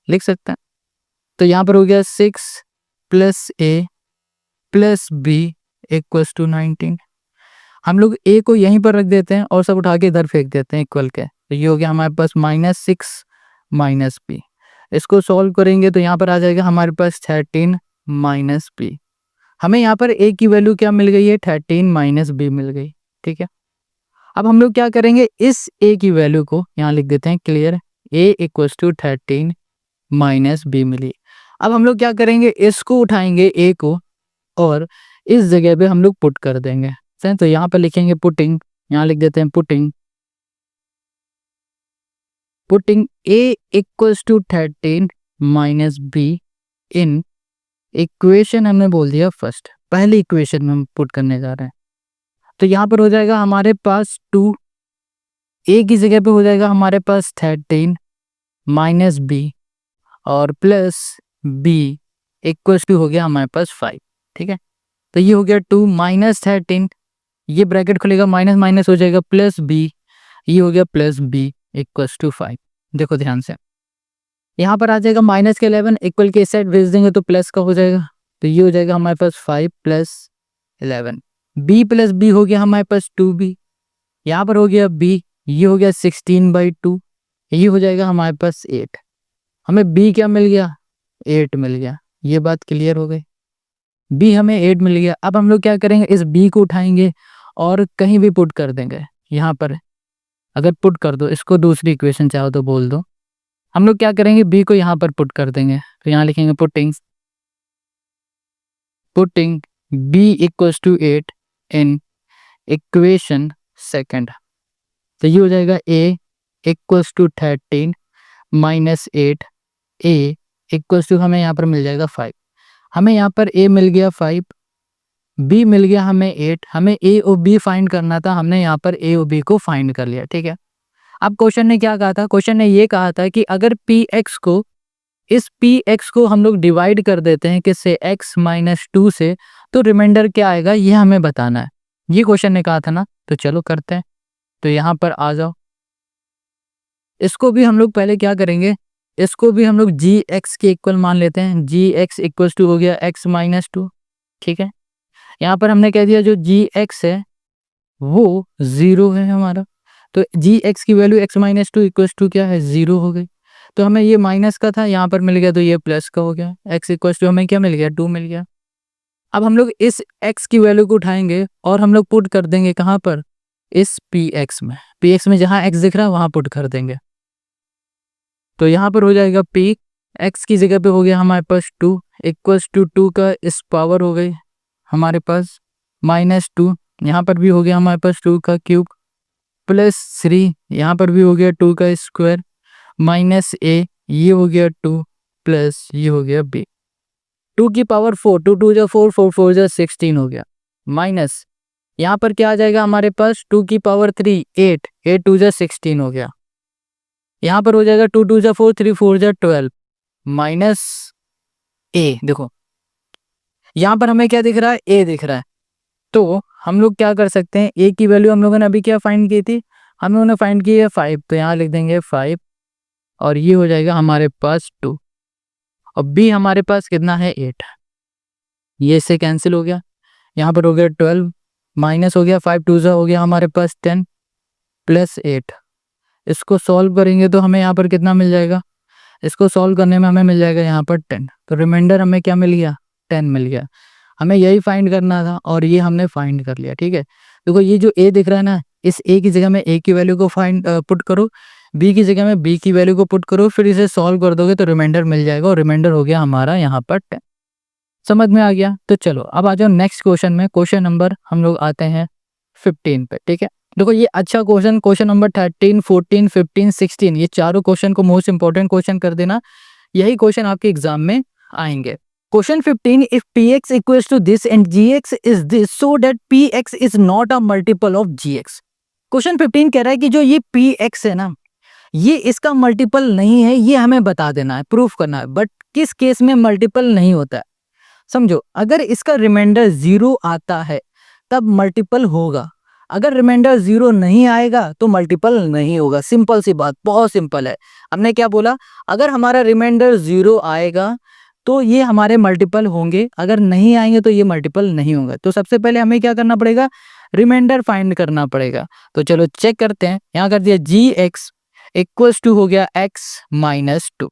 लिख सकते हैं। तो यहाँ पर हो गया 6 plus a plus b equals to 19। हम लोग a को यहीं पर रख देते हैं और सब उठा के इधर फेंक देते हैं इक्वल के, तो ये हो गया हमारे पास -6 माइनस b। इसको सॉल्व करेंगे तो यहाँ पर आ जाएगा हमारे पास 13 माइनस b। हमें यहाँ पर a की वैल्यू क्या मिल गई है, 13 माइनस b मिल गई। ठीक है, अब हम लोग क्या करेंगे, इस a की वैल्यू को यहाँ लिख देते हैं clear, a equals to 13 minus b मिली। अब हम लोग क्या करेंगे, इसको उठाएंगे a को और इस जगह पे हम लोग पुट कर देंगे। तो यहाँ पर लिखेंगे पुटिंग, यहाँ लिख देते हैं putting a equals to 13 minus b in equation, हमने बोल दिया फर्स्ट, पहली इक्वेशन में हम पुट करने जा रहे हैं। तो यहाँ पर हो जाएगा हमारे पास 2, a की जगह पे हो जाएगा हमारे पास 13 माइनस b और प्लस b इक्वल्स टू हो गया हमारे पास 5। ठीक है, तो ये हो गया 2 माइनस 13, ये ब्रैकेट खुलेगा, माइनस माइनस हो जाएगा प्लस b, ये हो गया प्लस b इक्वल्स टू 5। देखो ध्यान से, यहाँ पर आ जाएगा माइनस के 11, इक्वल के इस साइड भेज देंगे तो प्लस का हो जाएगा, तो ये हो जाएगा हमारे पास 5 प्लस 11, b प्लस b हो गया हमारे पास 2b, यहाँ पर हो गया b, ये हो गया 16/2, ये हो जाएगा हमारे पास 8। हमें b क्या मिल गया, 8 मिल गया। ये बात क्लियर हो गई, b हमें 8 मिल गया। अब हम लोग क्या करेंगे, इस b को उठाएंगे और कहीं भी पुट कर देंगे। यहाँ पर अगर पुट कर दो, इसको दूसरी इक्वेशन चाहो तो बोल दो, हम लोग क्या करेंगे, b को यहाँ पर पुट कर देंगे। तो यहाँ लिखेंगे putting b equals to 8 in equation second. तो ये हो जाएगा a equals to 13 minus 8, a equals to हमें यहाँ पर मिल जाएगा 5। हमें यहाँ पर a मिल गया 5, b मिल गया हमें 8। हमें a और b फाइंड करना था, हमने यहाँ पर a और b को फाइंड कर लिया। ठीक है, अब क्वेश्चन ने क्या कहा था, क्वेश्चन ने ये कहा था कि अगर px को, इस px को हम लोग डिवाइड कर देते हैं किससे, x माइनस 2 से, तो रिमाइंडर क्या आएगा ये हमें बताना है। ये क्वेश्चन ने कहा था ना, तो चलो करते हैं। तो यहाँ पर आ जाओ, इसको भी हम लोग पहले क्या करेंगे, इसको भी हम लोग gx के इक्वल मान लेते हैं। gx इक्वल्स टू हो गया x माइनस 2। ठीक है, यहाँ पर हमने कह दिया जो gx है वो 0 है हमारा, तो gx की value x minus 2 equals to क्या है, 0 हो गई। तो हमें ये माइनस का था, यहाँ पर मिल गया, तो ये प्लस का हो गया। x इक्वल्स टू हमें क्या मिल गया, 2 मिल गया। अब हम लोग इस x की वैल्यू को उठाएंगे और हम लोग पुट कर देंगे कहाँ पर, इस px में। px में जहाँ x दिख रहा है वहाँ पुट कर देंगे। तो यहाँ पर हो जाएगा p, x की जगह पे हो गया हमारे पास 2 इक्वल्स टू 2 का इस पावर हो गई हमारे पास माइनस 2, यहाँ पर भी हो गया हमारे पास 2 का क्यूब प्लस 3, यहाँ पर भी हो गया 2 का स्क्वायर माइनस a, ये हो गया 2 प्लस ये हो गया b। 2 की पावर 4, 2 2 जा 4, 4 4 जा 16 हो गया, माइनस यहाँ पर क्या आ जाएगा हमारे पास, 2 की पावर 3 8, 8 2 जा 16 हो गया। यहाँ पर हो जाएगा 2 2 जा 4, 3 4 जा 12 माइनस a। देखो यहाँ पर हमें क्या दिख रहा है, a दिख रहा है। तो हम लोग क्या कर सकते हैं, a की वैल्यू हम लोगों ने अभी क्या फाइंड की थी, हम लोगों ने फाइंड की है 5, तो यहाँ लिख देंगे 5 और ये हो जाएगा हमारे पास 2 और b हमारे पास कितना है, 8। ये इससे कैंसिल हो गया, यहाँ पर हो गया 12 माइनस हो गया 5 2 हो गया हमारे पास 10 प्लस 8। इसको सॉल्व करेंगे तो हमें यहाँ पर कितना मिल जाएगा, इसको सॉल्व करने में हमें मिल जाएगा यहाँ पर 10। तो रिमाइंडर हमें क्या मिल गया, 10 मिल गया। हमें यही फाइंड करना था और ये हमने फाइंड कर लिया। ठीक है, देखो ये जो a दिख रहा है ना, इस a की जगह में a की वैल्यू को पुट करो, b की जगह में b की वैल्यू को पुट करो, फिर इसे सॉल्व कर दोगे तो रिमाइंडर मिल जाएगा और रिमाइंडर हो गया हमारा यहाँ पर 10। समझ में आ गया। तो चलो अब आ जाओ नेक्स्ट क्वेश्चन में, क्वेश्चन नंबर हम लोग आते हैं 15 पे। ठीक है, देखो ये अच्छा क्वेश्चन, क्वेश्चन नंबर 13, 14, 15, 16, ये चारों क्वेश्चन को मोस्ट इंपॉर्टेंट क्वेश्चन कर देना, यही क्वेश्चन आपके एग्जाम में आएंगे। Question 15, if px equals to this and gx is this so that px is not a multiple of gx। Question 15 कह रहा है कि जो ये px है ना, ये इसका मल्टीपल नहीं है, ये हमें बता देना है, प्रूफ करना है। बट किस केस में मल्टीपल नहीं होता है, समझो। अगर इसका रिमाइंडर 0 आता है तब मल्टीपल होगा, अगर रिमाइंडर 0 नहीं आएगा तो मल्टीपल नहीं होगा। सिंपल सी बात, बहुत सिंपल है। हमने क्या बोला, अगर हमारा रिमाइंडर 0 आएगा तो ये हमारे मल्टीपल होंगे, अगर नहीं आएंगे तो ये मल्टीपल नहीं होंगे। तो सबसे पहले हमें क्या करना पड़ेगा, रिमाइंडर फाइंड करना पड़ेगा। तो चलो चेक करते हैं। यहाँ कर दिया जी एक्स इक्वल्स टू हो गया एक्स माइनस 2।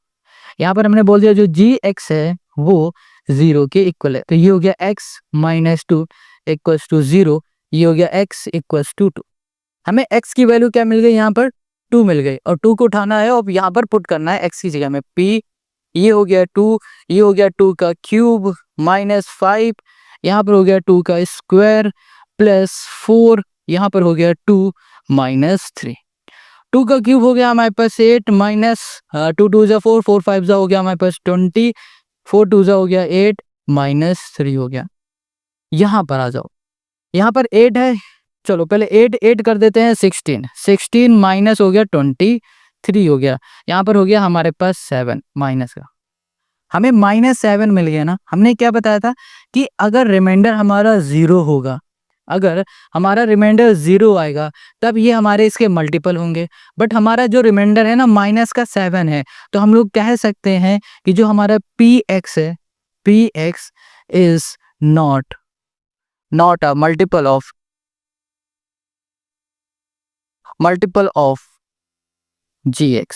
यहाँ पर हमने बोल दिया जो जी एक्स है वो 0 के इक्वल है, तो ये हो गया एक्स माइनस 2 इक्वल्स टू 0, ये हो गया x इक्वल्स टू 2। हमें x की वैल्यू क्या मिल गई, यहाँ पर 2 मिल गई, और 2 को उठाना है और यहाँ पर पुट करना है x की जगह में p। ये हो गया 2, ये हो गया 2 का क्यूब माइनस 5, यहाँ पर हो गया 2 का स्क्वायर प्लस 4, यहाँ पर हो गया 2 माइनस 3। 2 का क्यूब हो गया हमारे पास 8 माइनस 2 2 जा 4, 4 5 जा हो गया हमारे पास 20, 4 2 जा हो गया 8 माइनस 3 हो गया। यहाँ पर आ जाओ, यहाँ पर 8 है, चलो पहले 8 8 कर देते हैं, 16 16 माइनस हो गया 23 हो गया, यहाँ पर हो गया हमारे पास 7 माइनस का, हमें -7 मिल गया ना। हमने क्या बताया था कि अगर रिमाइंडर हमारा 0 होगा, अगर हमारा रिमाइंडर 0 आएगा तब ये हमारे इसके मल्टीपल होंगे। बट हमारा जो रिमाइंडर है ना माइनस का 7 है, तो हम लोग कह सकते हैं कि जो हमारा px है, px is not a multiple of gx।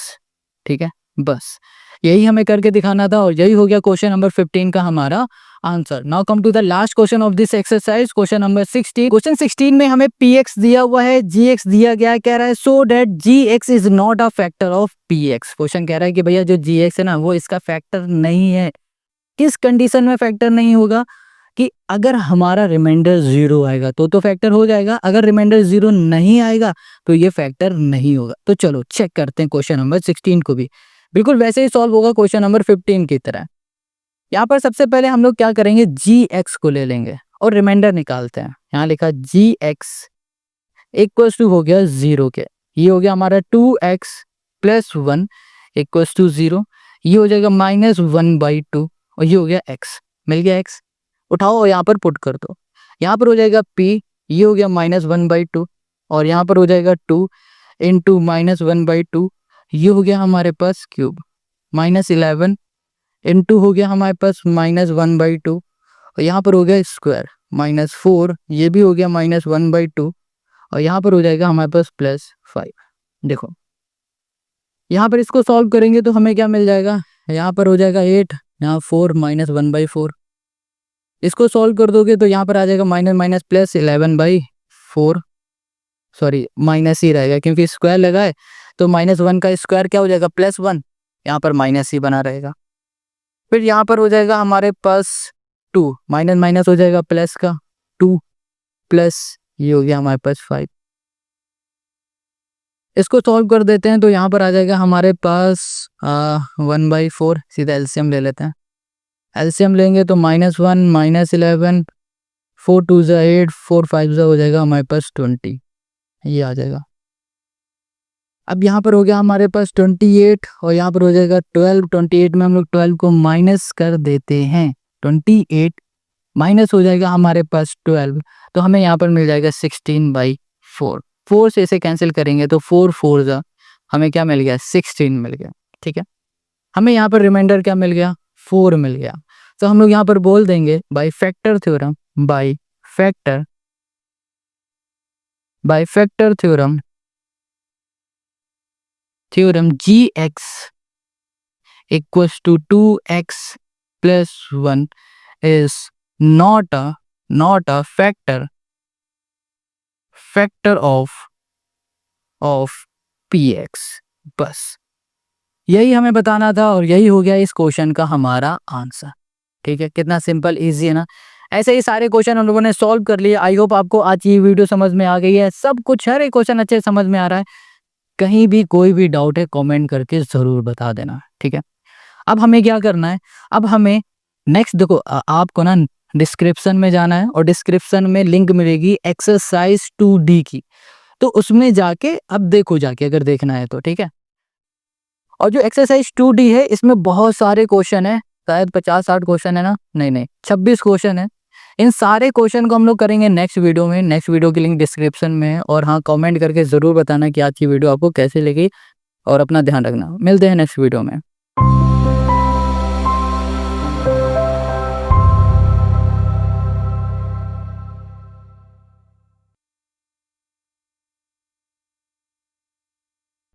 ठीक है, बस यही हमें करके दिखाना था, और यही हो गया क्वेश्चन नंबर 15 का हमारा answer. Now come to the last question of this exercise, question number 16। Question 16 में हमें px दिया हुआ है, gx दिया गया है, कह रहा है so that gx is not a factor of px। Question कह रहा है कि भैया जो gx है ना वो इसका फैक्टर नहीं है। किस कंडीशन में फैक्टर नहीं होगा, कि अगर हमारा रिमाइंडर 0 आएगा तो फैक्टर हो जाएगा, अगर रिमाइंडर 0 नहीं आएगा तो ये फैक्टर नहीं होगा। तो चलो चेक करते हैं क्वेश्चन नंबर 16 को भी, बिल्कुल वैसे ही सॉल्व होगा क्वेश्चन नंबर 15 की तरह। यहाँ पर सबसे पहले हम लोग क्या करेंगे, जी एक्स को ले लेंगे और रिमाइंडर निकालते हैं। यहाँ लिखा जी एक्स इक्वल्स टू हो गया 0 के, ये हो गया हमारा 2x प्लस 1 इक्वल्स टू 0, ये हो जाएगा -1/2, और ये हो गया x, मिल गया x। उठाओ और यहाँ पर पुट कर दो, यहाँ पर हो जाएगा p, ये हो गया -1/2, और यहाँ पर हो जाएगा 2 इंटू -1/2, ये हो गया हमारे पास क्यूब, -11 इंटू हो गया हमारे पास -1/2, और यहाँ पर हो गया स्क्वायर -4, ये भी हो गया -1/2, और यहाँ पर हो जाएगा हमारे पास +5। देखो यहाँ पर इसको सॉल्व करेंगे तो हमें क्या मिल जाएगा, यहाँ पर हो जाएगा 8, यहाँ 4 -1/4, इसको सॉल्व कर दोगे तो यहाँ पर आ जाएगा minus minus plus 11/4, sorry minus ही रहेगा क्योंकि स्क्वायर लगा है, तो -1 का स्क्वायर क्या हो जाएगा +1, यहाँ पर माइनस ही बना रहेगा। फिर यहाँ पर हो जाएगा हमारे पास 2, माइनस माइनस हो जाएगा प्लस का 2, प्लस ये हो गया हमारे पास 5। इसको सॉल्व कर देते हैं तो यहाँ पर आ जाएगा हमारे पास 1/4, सीधा एलसीएम ले लेते हैं। एलसीएम लेंगे तो -1 -11, 4 2 ज़ा 8, 4 5 ज़ा हो जाएगा हमारे पास 20, ये आ जाएगा। अब यहाँ पर हो गया हमारे पास 28, और यहाँ पर हो जाएगा 12, 28 में हम लोग 12 को माइनस कर देते हैं, 28 माइनस हो जाएगा हमारे पास 12, तो हमें यहाँ पर मिल जाएगा 16/4। 4 से इसे कैंसिल करेंगे तो 4 4 ज़ा हमें क्या मिल गया, 16 मिल गया। ठीक है, हमें यहाँ पर रिमाइंडर क्या मिल गया, 4 मिल गया। तो हम लोग यहाँ पर बोल देंगे by factor theorem, by factor theorem gx equals to 2x plus 1 is not a factor of px। बस यही हमें बताना था, और यही हो गया इस क्वेश्चन का हमारा आंसर। ठीक है, कितना सिंपल इजी है ना। ऐसे ही सारे क्वेश्चन हम लोगों ने सॉल्व कर लिए। आई होप आपको आज ये वीडियो समझ में आ गई है, सब कुछ हर एक क्वेश्चन अच्छे समझ में आ रहा है। कहीं भी कोई भी डाउट है कमेंट करके ज़रूर बता देना, ठीक है। अब हमें क्या करना है, अब हमें नेक्स्ट देखो आपको ना डिस्क्रिप्शन में जाना है और डिस्क्रिप्शन में लिंक मिलेगी एक्सरसाइज 2D की, तो उसमें जाके अब देखो जाके अगर देखना है तो, ठीक है। और जो एक्सरसाइज 2D है इसमें बहुत सारे क्वेश्चन है, शायद 50-60 क्वेश्चन है ना, नहीं 26 क्वेश्चन है। इन सारे क्वेश्चन को हम लोग करेंगे नेक्स्ट वीडियो में। नेक्स्ट वीडियो की लिंक डिस्क्रिप्शन में है। और हाँ, कमेंट करके ज़रूर बताना कि आज की वीडियो आपको कैसी लगी और अपना ध्यान रखना। मिलते हैं नेक्स्ट वीडियो में।